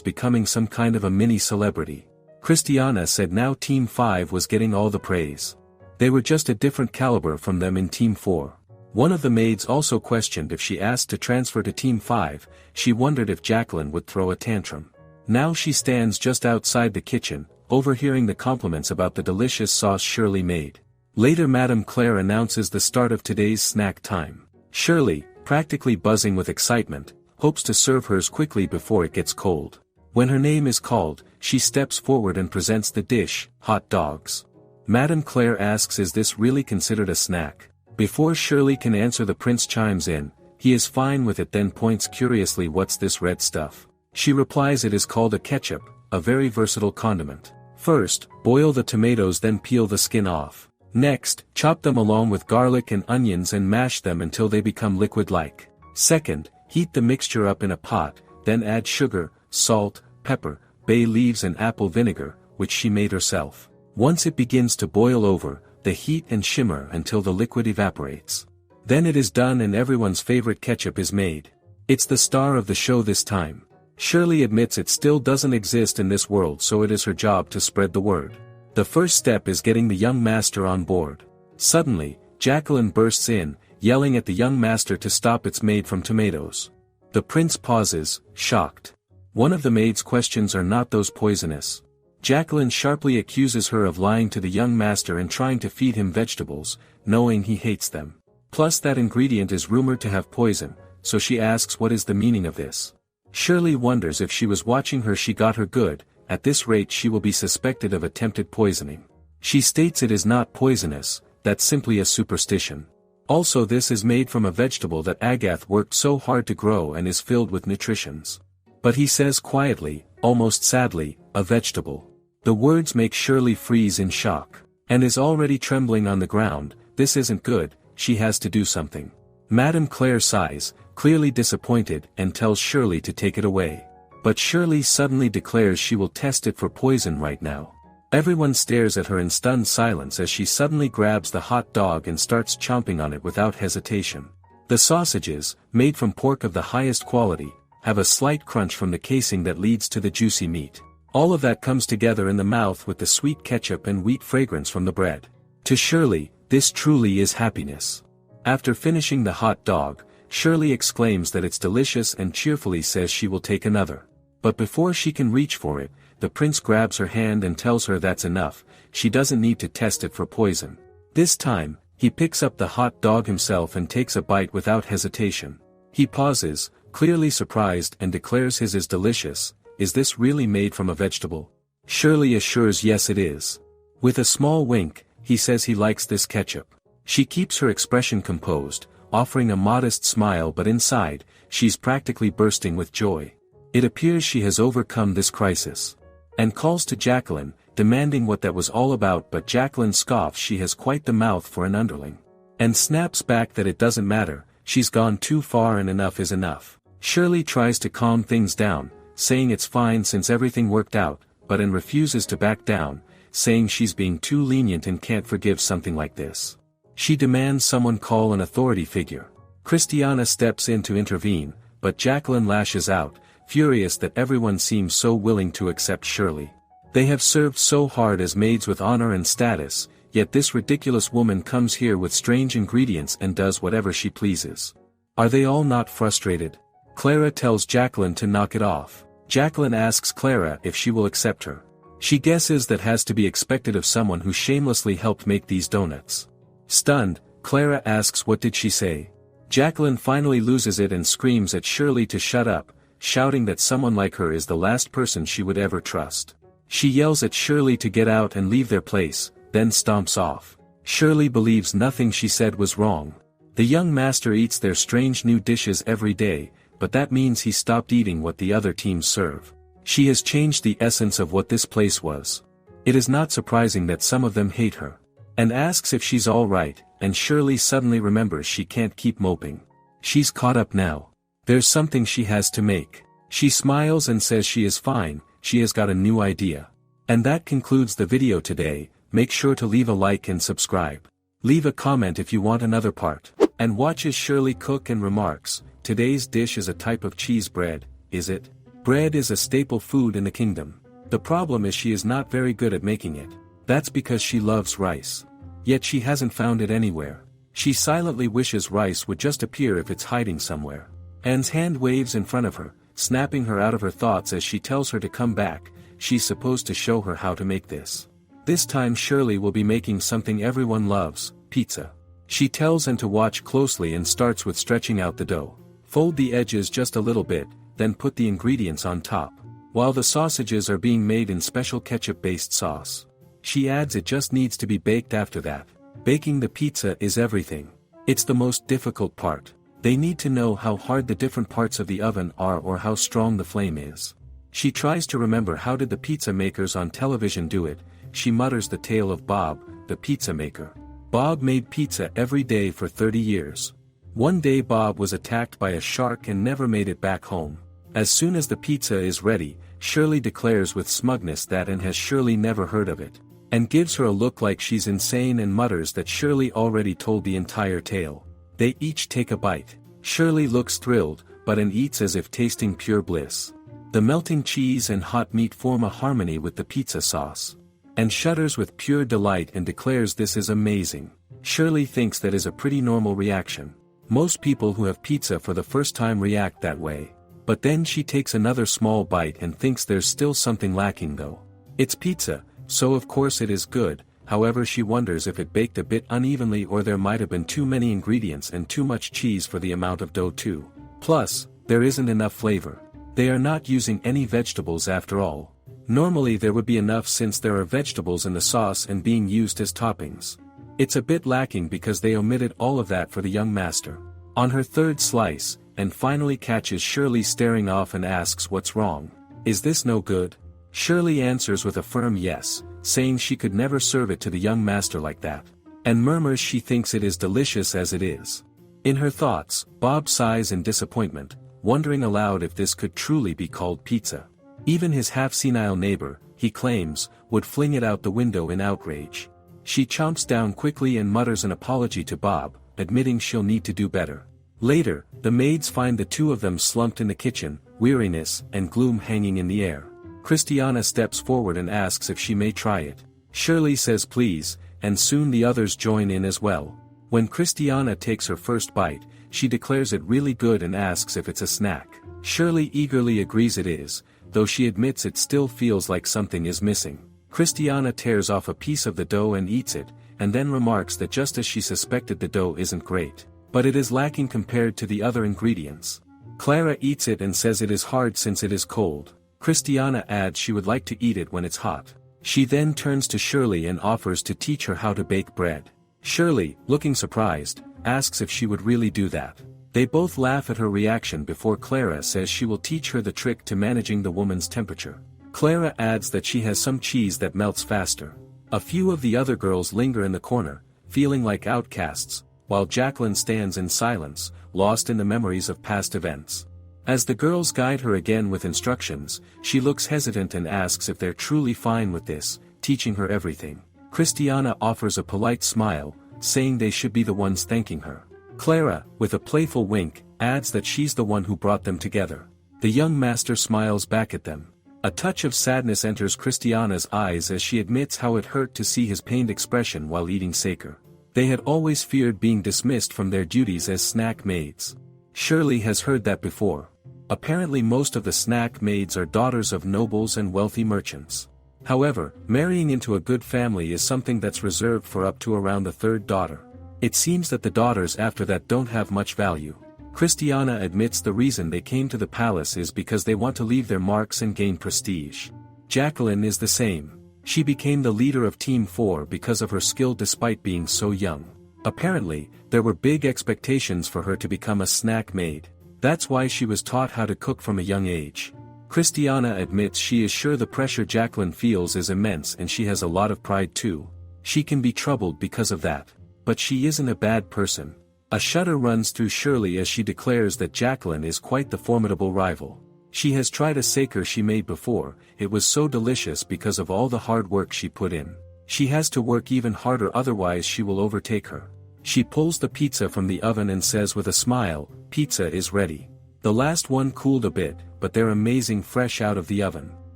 becoming some kind of a mini celebrity. Christiana said now Team 5 was getting all the praise. They were just a different caliber from them in Team 4. One of the maids also questioned if she asked to transfer to Team 5, she wondered if Jacqueline would throw a tantrum. Now she stands just outside the kitchen, overhearing the compliments about the delicious sauce Shirley made. Later Madame Claire announces the start of today's snack time. Shirley, practically buzzing with excitement, hopes to serve hers quickly before it gets cold. When her name is called, she steps forward and presents the dish, hot dogs. Madame Claire asks, is this really considered a snack? Before Shirley can answer, the prince chimes in, he is fine with it, then points curiously, what's this red stuff? She replies it is called a ketchup, a very versatile condiment. First, boil the tomatoes, then peel the skin off. Next, chop them along with garlic and onions and mash them until they become liquid-like. Second, heat the mixture up in a pot, then add sugar, salt, pepper, bay leaves and apple vinegar, which she made herself. Once it begins to boil over, the heat and shimmer until the liquid evaporates. Then it is done and everyone's favorite ketchup is made. It's the star of the show this time. Shirley admits it still doesn't exist in this world, so it is her job to spread the word. The first step is getting the young master on board. Suddenly, Jacqueline bursts in, yelling at the young master to stop, it's made from tomatoes. The prince pauses, shocked. One of the maid's questions, are not those poisonous? Jacqueline sharply accuses her of lying to the young master and trying to feed him vegetables, knowing he hates them. Plus that ingredient is rumored to have poison, so she asks what is the meaning of this. Shirley wonders if she was watching her, she got her good. At this rate she will be suspected of attempted poisoning. She states it is not poisonous, that's simply a superstition. Also, this is made from a vegetable that Agath worked so hard to grow and is filled with nutritions. But he says quietly, almost sadly, a vegetable. The words make Shirley freeze in shock. And is already trembling on the ground. This isn't good, she has to do something. Madame Claire sighs, clearly disappointed, and tells Shirley to take it away. But Shirley suddenly declares she will test it for poison right now. Everyone stares at her in stunned silence as she suddenly grabs the hot dog and starts chomping on it without hesitation. The sausages, made from pork of the highest quality, have a slight crunch from the casing that leads to the juicy meat. All of that comes together in the mouth with the sweet ketchup and wheat fragrance from the bread. To Shirley, this truly is happiness. After finishing the hot dog, Shirley exclaims that it's delicious and cheerfully says she will take another. But before she can reach for it, the prince grabs her hand and tells her that's enough, she doesn't need to test it for poison. This time, he picks up the hot dog himself and takes a bite without hesitation. He pauses, clearly surprised, and declares his is delicious. Is this really made from a vegetable? Shirley assures yes it is. With a small wink, he says he likes this ketchup. She keeps her expression composed, offering a modest smile, but inside, she's practically bursting with joy. It appears she has overcome this crisis. And calls to Jacqueline, demanding what that was all about, but Jacqueline scoffs she has quite the mouth for an underling. And snaps back that it doesn't matter, she's gone too far and enough is enough. Shirley tries to calm things down, saying it's fine since everything worked out, but refuses to back down, saying she's being too lenient and can't forgive something like this. She demands someone call an authority figure. Christiana steps in to intervene, but Jacqueline lashes out, furious that everyone seems so willing to accept Shirley. They have served so hard as maids with honor and status, yet this ridiculous woman comes here with strange ingredients and does whatever she pleases. Are they all not frustrated? Clara tells Jacqueline to knock it off. Jacqueline asks Clara if she will accept her. She guesses that has to be expected of someone who shamelessly helped make these donuts. Stunned, Clara asks what did she say? Jacqueline finally loses it and screams at Shirley to shut up, shouting that someone like her is the last person she would ever trust. She yells at Shirley to get out and leave their place, then stomps off. Shirley believes nothing she said was wrong. The young master eats their strange new dishes every day, but that means he stopped eating what the other teams serve. She has changed the essence of what this place was. It is not surprising that some of them hate her. And asks if she's alright, and Shirley suddenly remembers she can't keep moping. She's caught up now. There's something she has to make. She smiles and says she is fine, she has got a new idea. And that concludes the video today. Make sure to leave a like and subscribe. Leave a comment if you want another part. And watches Shirley cook and remarks, "Today's dish is a type of cheese bread, is it? Bread is a staple food in the kingdom. The problem is she is not very good at making it. That's because she loves rice. Yet she hasn't found it anywhere. She silently wishes rice would just appear if it's hiding somewhere." Anne's hand waves in front of her, snapping her out of her thoughts as she tells her to come back. She's supposed to show her how to make this. This time Shirley will be making something everyone loves, pizza. She tells Anne to watch closely and starts with stretching out the dough. Fold the edges just a little bit, then put the ingredients on top. While the sausages are being made in special ketchup-based sauce. She adds it just needs to be baked after that. Baking the pizza is everything. It's the most difficult part. They need to know how hard the different parts of the oven are or how strong the flame is. She tries to remember how did the pizza makers on television do it. She mutters the tale of Bob, the pizza maker. Bob made pizza every day for 30 years. One day Bob was attacked by a shark and never made it back home. As soon as the pizza is ready, Shirley declares with smugness that Anne has surely never heard of it. And gives her a look like she's insane and mutters that Shirley already told the entire tale. They each take a bite. Shirley looks thrilled, but Anne eats as if tasting pure bliss. The melting cheese and hot meat form a harmony with the pizza sauce. Anne shudders with pure delight and declares this is amazing. Shirley thinks that is a pretty normal reaction. Most people who have pizza for the first time react that way. But then she takes another small bite and thinks there's still something lacking though. It's pizza, so of course it is good, however she wonders if it baked a bit unevenly or there might have been too many ingredients and too much cheese for the amount of dough too. Plus, there isn't enough flavor. They are not using any vegetables after all. Normally there would be enough since there are vegetables in the sauce and being used as toppings. It's a bit lacking because they omitted all of that for the young master. On her third slice, Anne finally catches Shirley staring off and asks what's wrong. Is this no good? Shirley answers with a firm yes, saying she could never serve it to the young master like that. And murmurs she thinks it is delicious as it is. In her thoughts, Bob sighs in disappointment, wondering aloud if this could truly be called pizza. Even his half-senile neighbor, he claims, would fling it out the window in outrage. She chomps down quickly and mutters an apology to Bob, admitting she'll need to do better. Later, the maids find the two of them slumped in the kitchen, weariness and gloom hanging in the air. Christiana steps forward and asks if she may try it. Shirley says please, and soon the others join in as well. When Christiana takes her first bite, she declares it really good and asks if it's a snack. Shirley eagerly agrees it is, though she admits it still feels like something is missing. Christiana tears off a piece of the dough and eats it, and then remarks that just as she suspected the dough isn't great, but it is lacking compared to the other ingredients. Clara eats it and says it is hard since it is cold. Christiana adds she would like to eat it when it's hot. She then turns to Shirley and offers to teach her how to bake bread. Shirley, looking surprised, asks if she would really do that. They both laugh at her reaction before Clara says she will teach her the trick to managing the woman's temperature. Clara adds that she has some cheese that melts faster. A few of the other girls linger in the corner, feeling like outcasts, while Jacqueline stands in silence, lost in the memories of past events. As the girls guide her again with instructions, she looks hesitant and asks if they're truly fine with this, teaching her everything. Christiana offers a polite smile, saying they should be the ones thanking her. Clara, with a playful wink, adds that she's the one who brought them together. The young master smiles back at them. A touch of sadness enters Christiana's eyes as she admits how it hurt to see his pained expression while eating sacre. They had always feared being dismissed from their duties as snack maids. Shirley has heard that before. Apparently most of the snack maids are daughters of nobles and wealthy merchants. However, marrying into a good family is something that's reserved for up to around the third daughter. It seems that the daughters after that don't have much value. Christiana admits the reason they came to the palace is because they want to leave their marks and gain prestige. Jacqueline is the same. She became the leader of Team 4 because of her skill despite being so young. Apparently, there were big expectations for her to become a snack maid. That's why she was taught how to cook from a young age. Christiana admits she is sure the pressure Jacqueline feels is immense and she has a lot of pride too. She can be troubled because of that. But she isn't a bad person. A shudder runs through Shirley as she declares that Jacqueline is quite the formidable rival. She has tried a sacre she made before, it was so delicious because of all the hard work she put in. She has to work even harder, otherwise she will overtake her. She pulls the pizza from the oven and says with a smile, "Pizza is ready." The last one cooled a bit, but they're amazing fresh out of the oven.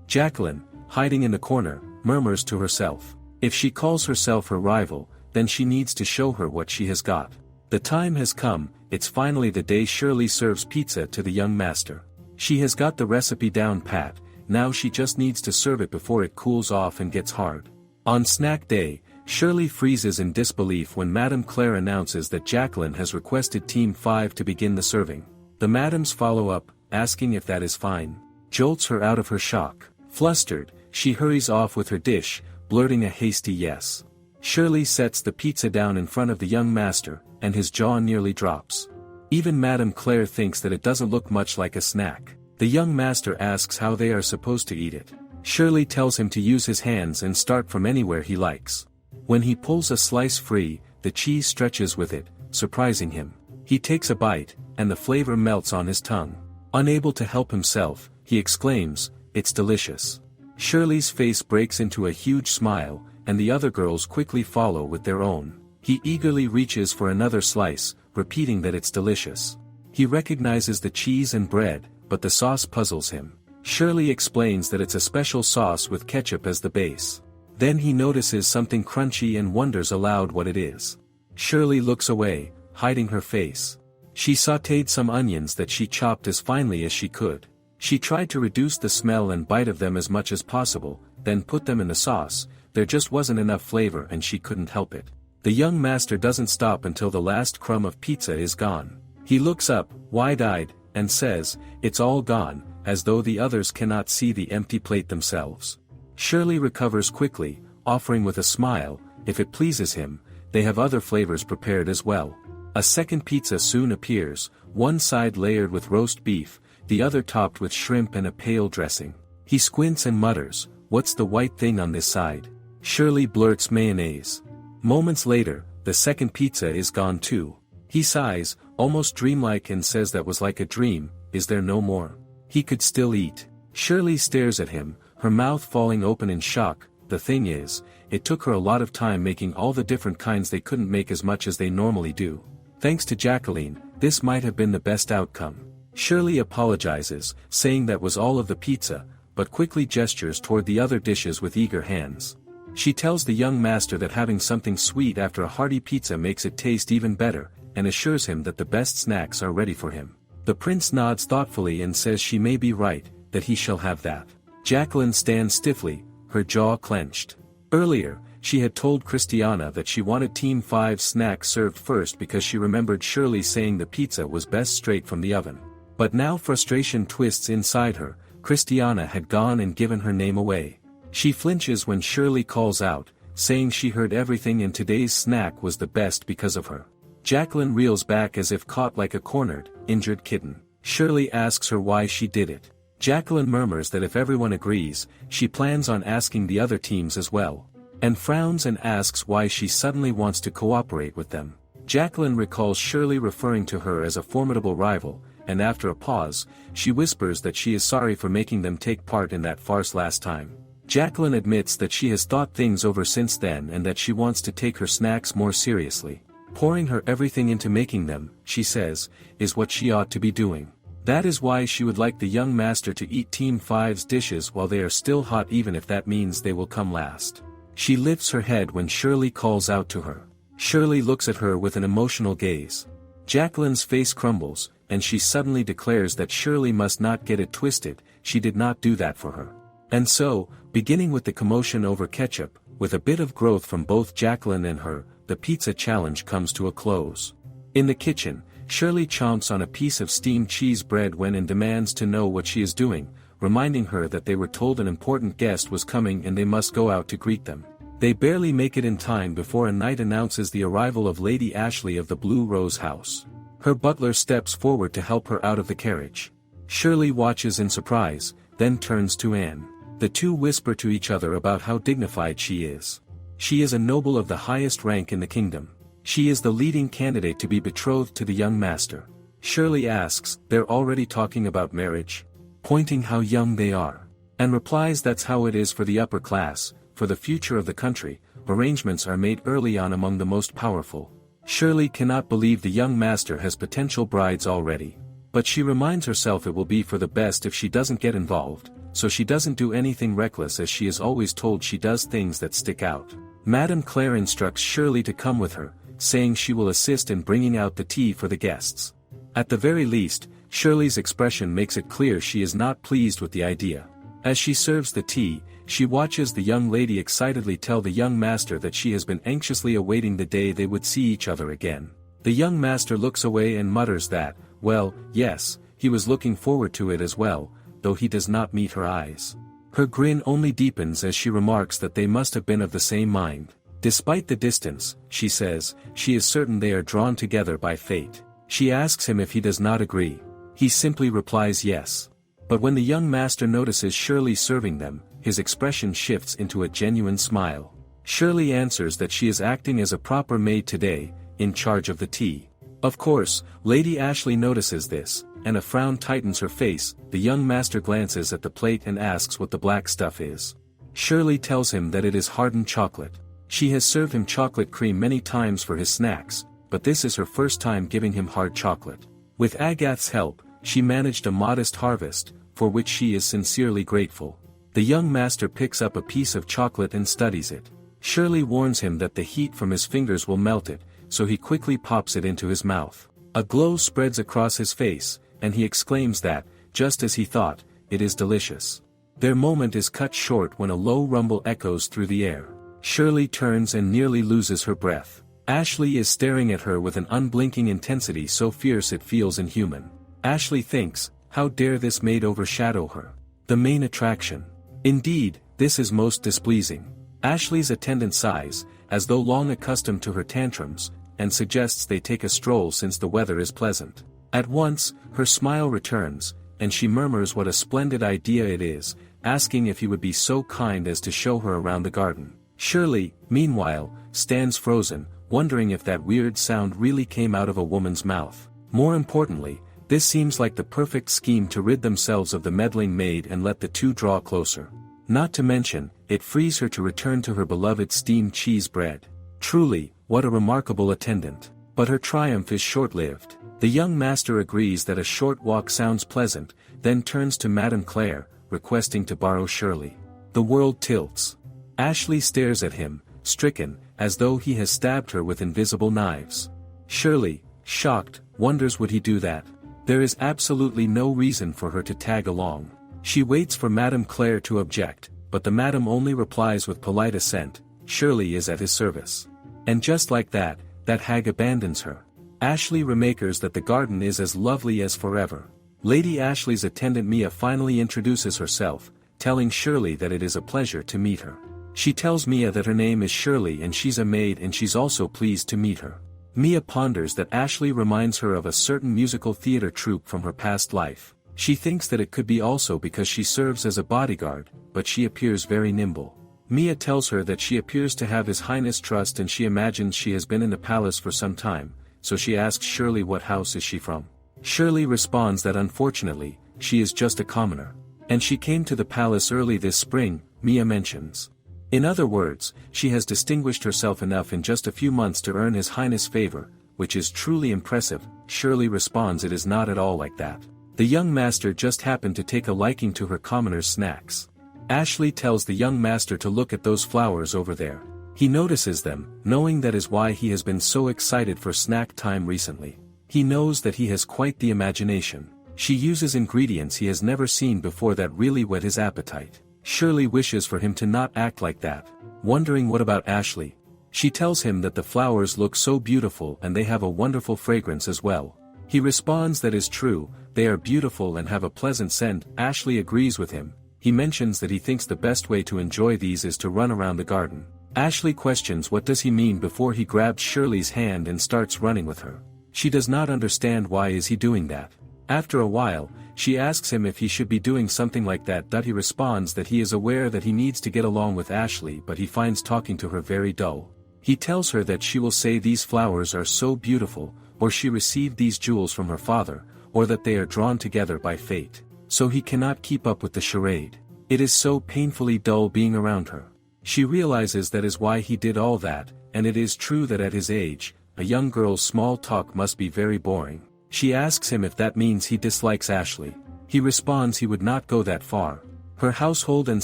Jacqueline, hiding in the corner, murmurs to herself. If she calls herself her rival, then she needs to show her what she has got. The time has come, it's finally the day Shirley serves pizza to the young master. She has got the recipe down pat, now she just needs to serve it before it cools off and gets hard. On snack day, Shirley freezes in disbelief when Madame Claire announces that Jacqueline has requested Team 5 to begin the serving. The madams follow up, asking if that is fine. Jolts her out of her shock. Flustered, she hurries off with her dish, blurting a hasty yes. Shirley sets the pizza down in front of the young master, and his jaw nearly drops. Even Madame Claire thinks that it doesn't look much like a snack. The young master asks how they are supposed to eat it. Shirley tells him to use his hands and start from anywhere he likes. When he pulls a slice free, the cheese stretches with it, surprising him. He takes a bite, and the flavor melts on his tongue. Unable to help himself, he exclaims, "It's delicious." Shirley's face breaks into a huge smile, and the other girls quickly follow with their own. He eagerly reaches for another slice, repeating that it's delicious. He recognizes the cheese and bread, but the sauce puzzles him. Shirley explains that it's a special sauce with ketchup as the base. Then he notices something crunchy and wonders aloud what it is. Shirley looks away, hiding her face. She sautéed some onions that she chopped as finely as she could. She tried to reduce the smell and bite of them as much as possible, then put them in the sauce. There just wasn't enough flavor and she couldn't help it. The young master doesn't stop until the last crumb of pizza is gone. He looks up, wide-eyed, and says, "It's all gone," as though the others cannot see the empty plate themselves. Shirley recovers quickly, offering with a smile, if it pleases him, they have other flavors prepared as well. A second pizza soon appears, one side layered with roast beef, the other topped with shrimp and a pale dressing. He squints and mutters, "What's the white thing on this side?" Shirley blurts mayonnaise. Moments later, the second pizza is gone too. He sighs, almost dreamlike, and says that was like a dream. Is there no more? He could still eat. Shirley stares at him, her mouth falling open in shock. The thing is, it took her a lot of time making all the different kinds. They couldn't make as much as they normally do. Thanks to Jacqueline, this might have been the best outcome. Shirley apologizes, saying that was all of the pizza, but quickly gestures toward the other dishes with eager hands. She tells the young master that having something sweet after a hearty pizza makes it taste even better, and assures him that the best snacks are ready for him. The prince nods thoughtfully and says she may be right, that he shall have that. Jacqueline stands stiffly, her jaw clenched. Earlier, she had told Christiana that she wanted Team 5's snacks served first because she remembered Shirley saying the pizza was best straight from the oven. But now frustration twists inside her. Christiana had gone and given her name away. She flinches when Shirley calls out, saying she heard everything and today's snack was the best because of her. Jacqueline reels back as if caught like a cornered, injured kitten. Shirley asks her why she did it. Jacqueline murmurs that if everyone agrees, she plans on asking the other teams as well. And frowns and asks why she suddenly wants to cooperate with them. Jacqueline recalls Shirley referring to her as a formidable rival, and after a pause, she whispers that she is sorry for making them take part in that farce last time. Jacqueline admits that she has thought things over since then and that she wants to take her snacks more seriously. Pouring her everything into making them, she says, is what she ought to be doing. That is why she would like the young master to eat Team 5's dishes while they are still hot, even if that means they will come last. She lifts her head when Shirley calls out to her. Shirley looks at her with an emotional gaze. Jacqueline's face crumbles, and she suddenly declares that Shirley must not get it twisted, she did not do that for her. And so, beginning with the commotion over ketchup, with a bit of growth from both Jacqueline and her, the pizza challenge comes to a close. In the kitchen, Shirley chomps on a piece of steamed cheese bread when and demands to know what she is doing, reminding her that they were told an important guest was coming and they must go out to greet them. They barely make it in time before a knight announces the arrival of Lady Ashley of the Blue Rose House. Her butler steps forward to help her out of the carriage. Shirley watches in surprise, then turns to Anne. The two whisper to each other about how dignified she is. She is a noble of the highest rank in the kingdom. She is the leading candidate to be betrothed to the young master. Shirley asks, "They're already talking about marriage?" Pointing how young they are. And replies that's how it is for the upper class, for the future of the country, arrangements are made early on among the most powerful. Shirley cannot believe the young master has potential brides already. But she reminds herself it will be for the best if she doesn't get involved, so she doesn't do anything reckless as she is always told she does things that stick out. Madame Claire instructs Shirley to come with her, saying she will assist in bringing out the tea for the guests. At the very least, Shirley's expression makes it clear she is not pleased with the idea. As she serves the tea, she watches the young lady excitedly tell the young master that she has been anxiously awaiting the day they would see each other again. The young master looks away and mutters that, well, yes, he was looking forward to it as well, though he does not meet her eyes. Her grin only deepens as she remarks that they must have been of the same mind. Despite the distance, she says, she is certain they are drawn together by fate. She asks him if he does not agree. He simply replies yes. But when the young master notices Shirley serving them, his expression shifts into a genuine smile. Shirley answers that she is acting as a proper maid today, in charge of the tea. Of course, Lady Ashley notices this, and a frown tightens her face. The young master glances at the plate and asks what the black stuff is. Shirley tells him that it is hardened chocolate. She has served him chocolate cream many times for his snacks, but this is her first time giving him hard chocolate. With Agath's help, she managed a modest harvest, for which she is sincerely grateful. The young master picks up a piece of chocolate and studies it. Shirley warns him that the heat from his fingers will melt it, so he quickly pops it into his mouth. A glow spreads across his face, and he exclaims that, just as he thought, it is delicious. Their moment is cut short when a low rumble echoes through the air. Shirley turns and nearly loses her breath. Ashley is staring at her with an unblinking intensity so fierce it feels inhuman. Ashley thinks, how dare this maid overshadow her? The main attraction. Indeed, this is most displeasing. Ashley's attendant sighs, as though long accustomed to her tantrums, and suggests they take a stroll since the weather is pleasant. At once, her smile returns, and she murmurs what a splendid idea it is, asking if he would be so kind as to show her around the garden. Shirley, meanwhile, stands frozen, wondering if that weird sound really came out of a woman's mouth. More importantly, this seems like the perfect scheme to rid themselves of the meddling maid and let the two draw closer. Not to mention, it frees her to return to her beloved steamed cheese bread. Truly, what a remarkable attendant. But her triumph is short-lived. The young master agrees that a short walk sounds pleasant, then turns to Madame Claire, requesting to borrow Shirley. The world tilts. Ashley stares at him, stricken, as though he has stabbed her with invisible knives. Shirley, shocked, wonders would he do that? There is absolutely no reason for her to tag along. She waits for Madame Claire to object, but the madam only replies with polite assent, Shirley is at his service. And just like that hag abandons her. Ashley remakers that the garden is as lovely as forever. Lady Ashley's attendant Mia finally introduces herself, telling Shirley that it is a pleasure to meet her. She tells Mia that her name is Shirley and she's a maid and she's also pleased to meet her. Mia ponders that Ashley reminds her of a certain musical theater troupe from her past life. She thinks that it could be also because she serves as a bodyguard, but she appears very nimble. Mia tells her that she appears to have His Highness trust and she imagines she has been in the palace for some time, so she asks Shirley what house is she from. Shirley responds that unfortunately, she is just a commoner. And she came to the palace early this spring, Mia mentions. In other words, she has distinguished herself enough in just a few months to earn His Highness' favor, which is truly impressive. Shirley responds it is not at all like that. The young master just happened to take a liking to her commoner's snacks. Ashley tells the young master to look at those flowers over there. He notices them, knowing that is why he has been so excited for snack time recently. He knows that he has quite the imagination. She uses ingredients he has never seen before that really whet his appetite. Shirley wishes for him to not act like that. Wondering what about Ashley? She tells him that the flowers look so beautiful and they have a wonderful fragrance as well. He responds that is true, they are beautiful and have a pleasant scent. Ashley agrees with him. He mentions that he thinks the best way to enjoy these is to run around the garden. Ashley questions what does he mean before he grabs Shirley's hand and starts running with her. She does not understand why is he doing that. After a while, she asks him if he should be doing something like that. He responds that he is aware that he needs to get along with Ashley but he finds talking to her very dull. He tells her that she will say these flowers are so beautiful, or she received these jewels from her father, or that they are drawn together by fate. So he cannot keep up with the charade. It is so painfully dull being around her. She realizes that is why he did all that, and it is true that at his age, a young girl's small talk must be very boring. She asks him if that means he dislikes Ashley. He responds he would not go that far. Her household and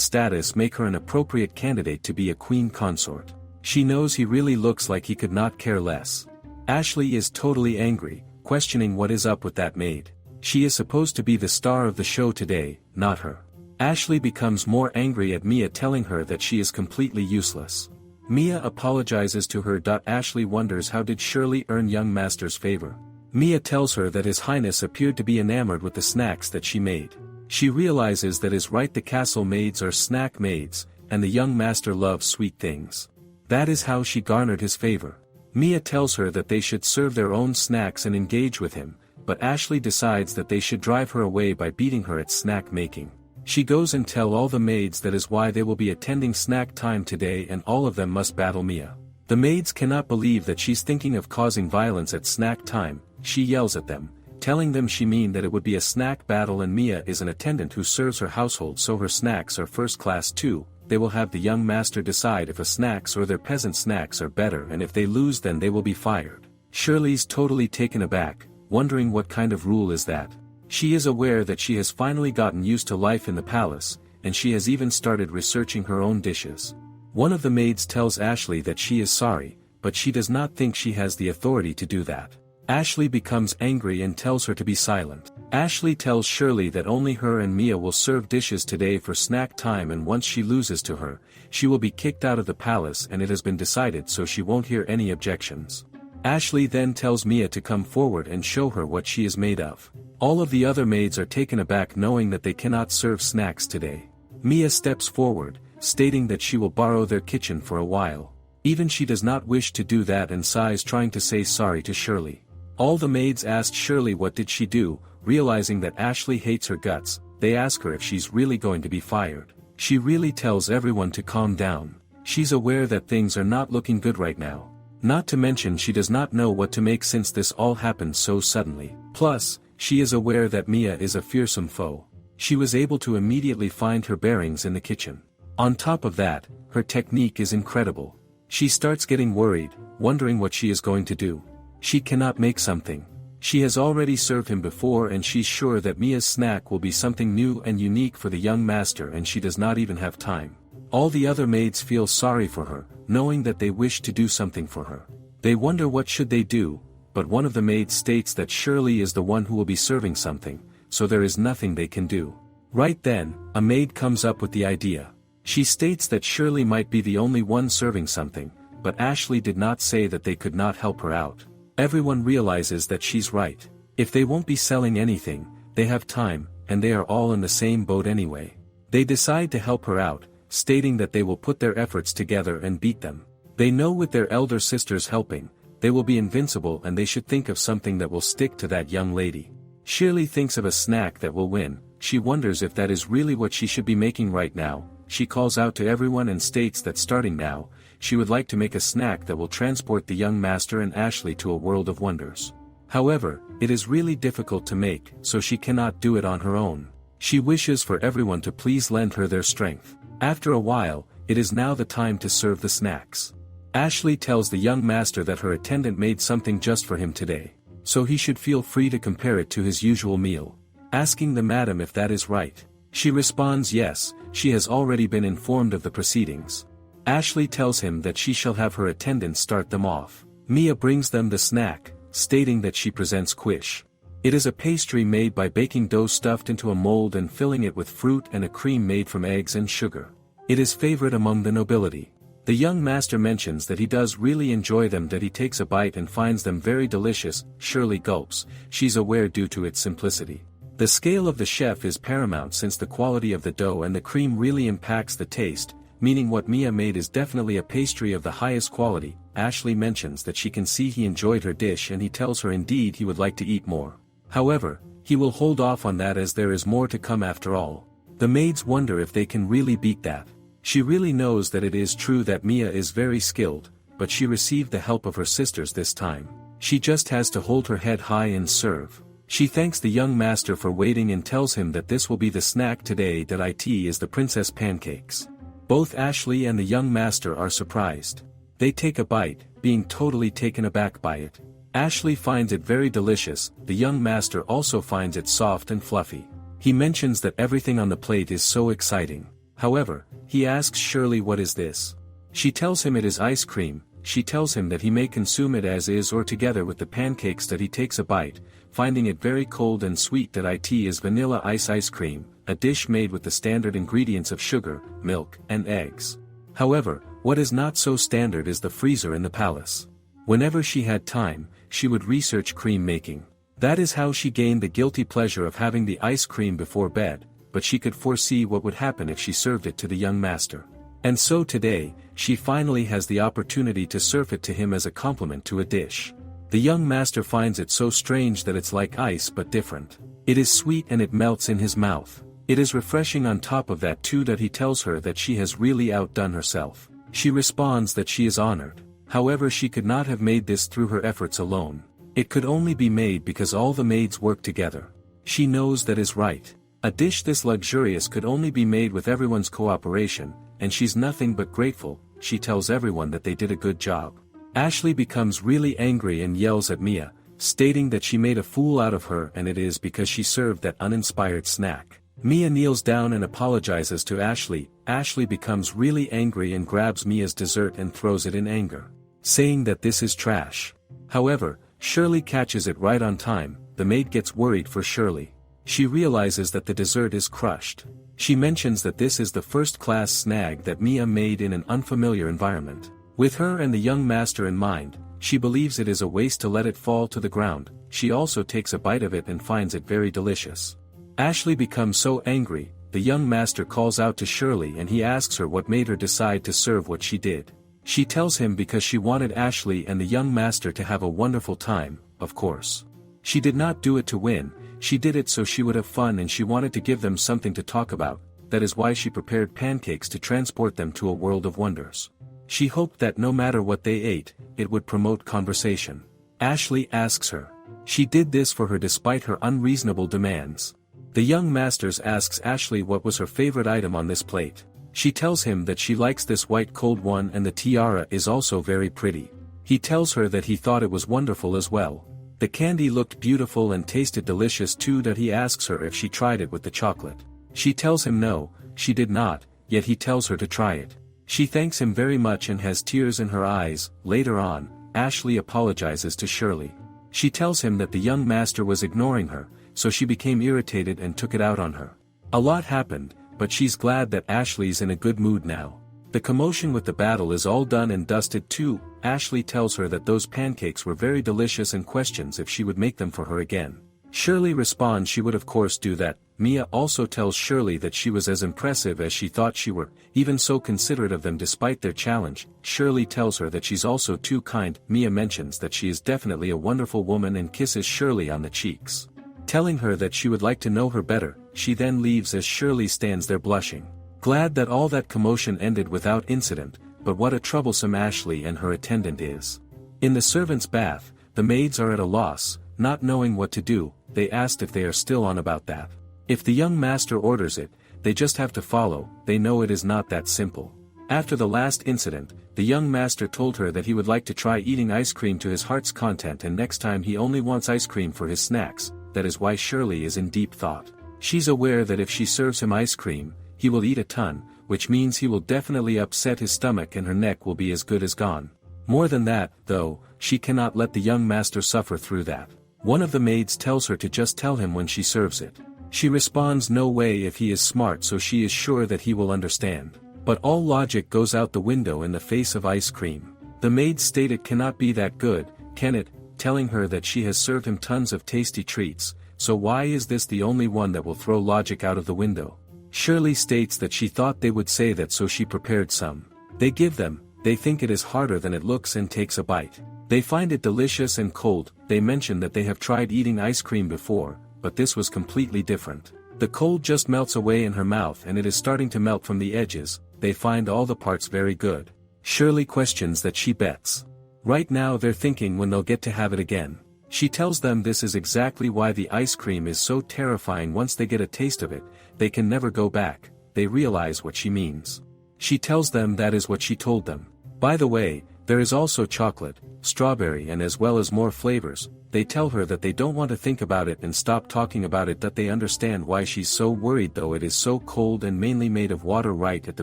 status make her an appropriate candidate to be a queen consort. She knows he really looks like he could not care less. Ashley is totally angry, questioning what is up with that maid. She is supposed to be the star of the show today, not her. Ashley becomes more angry at Mia telling her that she is completely useless. Mia apologizes to her. Ashley wonders how did Shirley earn young master's favor. Mia tells her that His Highness appeared to be enamored with the snacks that she made. She realizes that is right, the castle maids are snack maids, and the young master loves sweet things. That is how she garnered his favor. Mia tells her that they should serve their own snacks and engage with him, but Ashley decides that they should drive her away by beating her at snack making. She goes and tell all the maids that is why they will be attending snack time today and all of them must battle Mia. The maids cannot believe that she's thinking of causing violence at snack time. She yells at them, telling them she mean that it would be a snack battle and Mia is an attendant who serves her household, so her snacks are first class too. They will have the young master decide if a snacks or their peasant snacks are better, and if they lose then they will be fired. Shirley's totally taken aback, wondering what kind of rule is that. She is aware that she has finally gotten used to life in the palace, and she has even started researching her own dishes. One of the maids tells Ashley that she is sorry, but she does not think she has the authority to do that. Ashley becomes angry and tells her to be silent. Ashley tells Shirley that only her and Mia will serve dishes today for snack time, and once she loses to her, she will be kicked out of the palace, and it has been decided so she won't hear any objections. Ashley then tells Mia to come forward and show her what she is made of. All of the other maids are taken aback knowing that they cannot serve snacks today. Mia steps forward, stating that she will borrow their kitchen for a while. Even she does not wish to do that and sighs, trying to say sorry to Shirley. All the maids ask Shirley what did she do, realizing that Ashley hates her guts. They ask her if she's really going to be fired. She really tells everyone to calm down. She's aware that things are not looking good right now. Not to mention she does not know what to make since this all happened so suddenly. Plus, she is aware that Mia is a fearsome foe. She was able to immediately find her bearings in the kitchen. On top of that, her technique is incredible. She starts getting worried, wondering what she is going to do. She cannot make something. She has already served him before and she's sure that Mia's snack will be something new and unique for the young master, and she does not even have time. All the other maids feel sorry for her, knowing that they wish to do something for her. They wonder what should they do, but one of the maids states that Shirley is the one who will be serving something, so there is nothing they can do. Right then, a maid comes up with the idea. She states that Shirley might be the only one serving something, but Ashley did not say that they could not help her out. Everyone realizes that she's right. If they won't be selling anything, they have time, and they are all in the same boat anyway. They decide to help her out, stating that they will put their efforts together and beat them. They know with their elder sisters helping, they will be invincible, and they should think of something that will stick to that young lady. Shirley thinks of a snack that will win. She wonders if that is really what she should be making right now. She calls out to everyone and states that starting now, she would like to make a snack that will transport the young master and Ashley to a world of wonders. However, it is really difficult to make, so she cannot do it on her own. She wishes for everyone to please lend her their strength. After a while, it is now the time to serve the snacks. Ashley tells the young master that her attendant made something just for him today, so he should feel free to compare it to his usual meal. Asking the madam if that is right. She responds yes, she has already been informed of the proceedings. Ashley tells him that she shall have her attendant start them off. Mia brings them the snack, stating that she presents quiche. It is a pastry made by baking dough stuffed into a mold and filling it with fruit and a cream made from eggs and sugar. It is favorite among the nobility. The young master mentions that he does really enjoy them, that he takes a bite and finds them very delicious. Shirley gulps, she's aware due to its simplicity. The scale of the chef is paramount since the quality of the dough and the cream really impacts the taste, meaning what Mia made is definitely a pastry of the highest quality. Ashley mentions that she can see he enjoyed her dish and he tells her indeed he would like to eat more. However, he will hold off on that as there is more to come after all. The maids wonder if they can really beat that. She really knows that it is true that Mia is very skilled, but she received the help of her sisters this time. She just has to hold her head high and serve. She thanks the young master for waiting and tells him that this will be the snack today, that it is the princess pancakes. Both Ashley and the young master are surprised. They take a bite, being totally taken aback by it. Ashley finds it very delicious, the young master also finds it soft and fluffy. He mentions that everything on the plate is so exciting. However, he asks Shirley what is this. She tells him it is ice cream. She tells him that he may consume it as is or together with the pancakes. That he takes a bite, finding it very cold and sweet. That it is vanilla ice cream, a dish made with the standard ingredients of sugar, milk, and eggs. However, what is not so standard is the freezer in the palace. Whenever she had time, she would research cream making. That is how she gained the guilty pleasure of having the ice cream before bed, but she could foresee what would happen if she served it to the young master. And so today, she finally has the opportunity to serve it to him as a compliment to a dish. The young master finds it so strange that it's like ice but different. It is sweet and it melts in his mouth. It is refreshing on top of that too. That he tells her that she has really outdone herself. She responds that she is honored. However, she could not have made this through her efforts alone. It could only be made because all the maids work together. She knows that is right. A dish this luxurious could only be made with everyone's cooperation, and she's nothing but grateful. She tells everyone that they did a good job. Ashley becomes really angry and yells at Mia, stating that she made a fool out of her and it is because she served that uninspired snack. Mia kneels down and apologizes to Ashley. Ashley becomes really angry and grabs Mia's dessert and throws it in anger, saying that this is trash. However, Shirley catches it right on time. The maid gets worried for Shirley. She realizes that the dessert is crushed. She mentions that this is the first-class snag that Mia made in an unfamiliar environment. With her and the young master in mind, she believes it is a waste to let it fall to the ground. She also takes a bite of it and finds it very delicious. Ashley becomes so angry. The young master calls out to Shirley and he asks her what made her decide to serve what she did. She tells him because she wanted Ashley and the young master to have a wonderful time, of course. She did not do it to win, she did it so she would have fun and she wanted to give them something to talk about. That is why she prepared pancakes to transport them to a world of wonders. She hoped that no matter what they ate, it would promote conversation. Ashley asks her. She did this for her despite her unreasonable demands. The young master asks Ashley what was her favorite item on this plate. She tells him that she likes this white cold one and the tiara is also very pretty. He tells her that he thought it was wonderful as well. The candy looked beautiful and tasted delicious too. That he asks her if she tried it with the chocolate. She tells him no, she did not, yet he tells her to try it. She thanks him very much and has tears in her eyes. Later on, Ashley apologizes to Shirley. She tells him that the young master was ignoring her, so she became irritated and took it out on her. A lot happened, but she's glad that Ashley's in a good mood now. The commotion with the battle is all done and dusted too. Ashley tells her that those pancakes were very delicious and questions if she would make them for her again. Shirley responds she would of course do that. Mia also tells Shirley that she was as impressive as she thought she were, even so considerate of them despite their challenge. Shirley tells her that she's also too kind. Mia mentions that she is definitely a wonderful woman and kisses Shirley on the cheeks, telling her that she would like to know her better. She then leaves as Shirley stands there blushing, glad that all that commotion ended without incident. But what a troublesome Ashley and her attendant is. In the servants' bath, the maids are at a loss, not knowing what to do. They asked if they are still on about that. If the young master orders it, they just have to follow. They know it is not that simple. After the last incident, the young master told her that he would like to try eating ice cream to his heart's content and next time he only wants ice cream for his snacks. That is why Shirley is in deep thought. She's aware that if she serves him ice cream, he will eat a ton, which means he will definitely upset his stomach and her neck will be as good as gone. More than that, though, she cannot let the young master suffer through that. One of the maids tells her to just tell him when she serves it. She responds no way if he is smart, so she is sure that he will understand. But all logic goes out the window in the face of ice cream. The maids state it cannot be that good, can it, telling her that she has served him tons of tasty treats, so why is this the only one that will throw logic out of the window? Shirley states that she thought they would say that, so she prepared some. They give them, they think it is harder than it looks and takes a bite. They find it delicious and cold. They mention that they have tried eating ice cream before, but this was completely different. The cold just melts away in her mouth and it is starting to melt from the edges. They find all the parts very good. Shirley questions that she bets. Right now they're thinking when they'll get to have it again. She tells them this is exactly why the ice cream is so terrifying. Once they get a taste of it, they can never go back. They realize what she means. She tells them that is what she told them. By the way, there is also chocolate, strawberry and as well as more flavors. They tell her that they don't want to think about it and stop talking about it, that they understand why she's so worried though it is so cold and mainly made of water. Right at the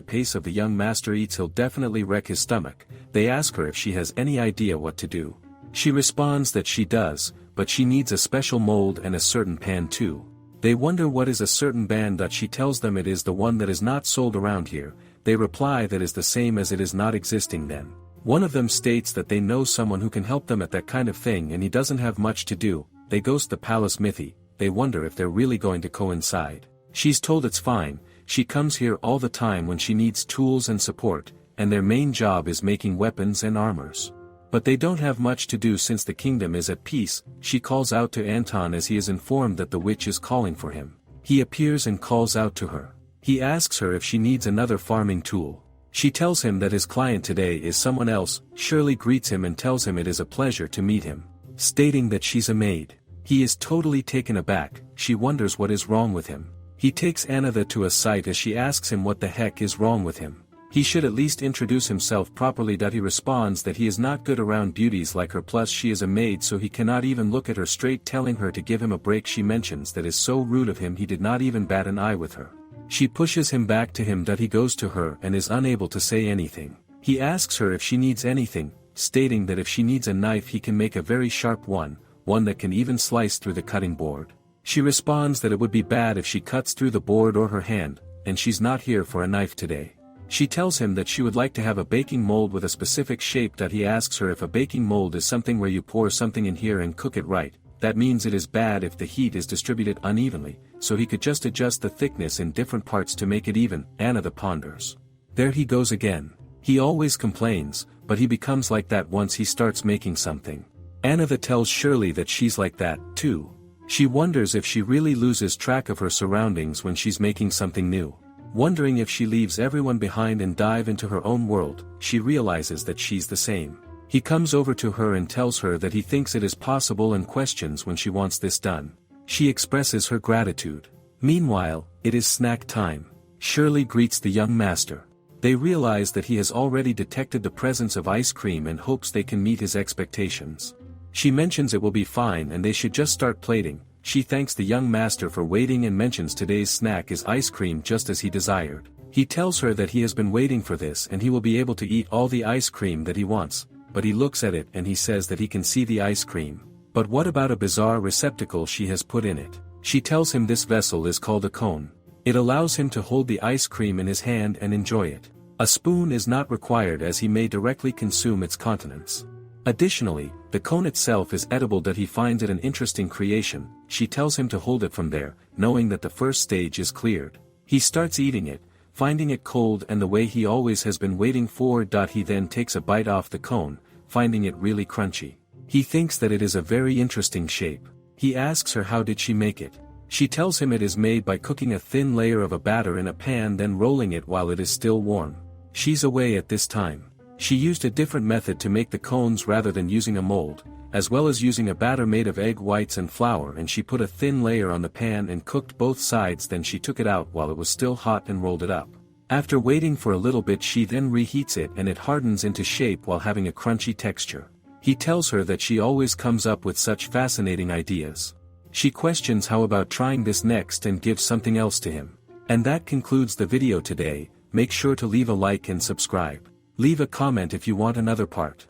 pace of the young master eats he'll definitely wreck his stomach. They ask her if she has any idea what to do. She responds that she does, but she needs a special mold and a certain pan too. They wonder what is a certain band that she tells them it is the one that is not sold around here. They reply that is the same as it is not existing then. One of them states that they know someone who can help them at that kind of thing and he doesn't have much to do. They ghost the palace Mithi. They wonder if they're really going to coincide. She's told it's fine, she comes here all the time when she needs tools and support, and their main job is making weapons and armors. But they don't have much to do since the kingdom is at peace. She calls out to Anton as he is informed that the witch is calling for him. He appears and calls out to her. He asks her if she needs another farming tool. She tells him that his client today is someone else. Shirley greets him and tells him it is a pleasure to meet him, stating that she's a maid. He is totally taken aback. She wonders what is wrong with him. He takes Another to a site as she asks him what the heck is wrong with him. He should at least introduce himself properly. He responds that he is not good around beauties like her, plus she is a maid so he cannot even look at her straight, telling her to give him a break. She mentions that is so rude of him, he did not even bat an eye with her. She pushes him back to him. He goes to her and is unable to say anything. He asks her if she needs anything, stating that if she needs a knife he can make a very sharp one that can even slice through the cutting board. She responds that it would be bad if she cuts through the board or her hand, and she's not here for a knife today. She tells him that she would like to have a baking mold with a specific shape. He asks her if a baking mold is something where you pour something in here and cook it right. That means it is bad if the heat is distributed unevenly, so he could just adjust the thickness in different parts to make it even. Anna ponders. There he goes again. He always complains, but he becomes like that once he starts making something. Anna tells Shirley that she's like that, too. She wonders if she really loses track of her surroundings when she's making something new. Wondering if she leaves everyone behind and dive into her own world, she realizes that she's the same. He comes over to her and tells her that he thinks it is possible and questions when she wants this done. She expresses her gratitude. Meanwhile, it is snack time. Shirley greets the young master. They realize that he has already detected the presence of ice cream and hopes they can meet his expectations. She mentions it will be fine and they should just start plating. She thanks the young master for waiting and mentions today's snack is ice cream just as he desired. He tells her that he has been waiting for this and he will be able to eat all the ice cream that he wants. But he looks at it and he says that he can see the ice cream. But what about a bizarre receptacle she has put in it? She tells him this vessel is called a cone. It allows him to hold the ice cream in his hand and enjoy it. A spoon is not required as he may directly consume its contents. Additionally, the cone itself is edible. He finds it an interesting creation. She tells him to hold it from there, knowing that the first stage is cleared. He starts eating it, finding it cold and the way he always has been waiting for. He then takes a bite off the cone, finding it really crunchy. He thinks that it is a very interesting shape. He asks her how did she make it. She tells him it is made by cooking a thin layer of a batter in a pan then rolling it while it is still warm. She's away at this time. She used a different method to make the cones rather than using a mold, as well as using a batter made of egg whites and flour, and she put a thin layer on the pan and cooked both sides. Then she took it out while it was still hot and rolled it up. After waiting for a little bit she then reheats it and it hardens into shape while having a crunchy texture. He tells her that she always comes up with such fascinating ideas. She questions how about trying this next and gives something else to him. And that concludes the video today. Make sure to leave a like and subscribe. Leave a comment if you want another part.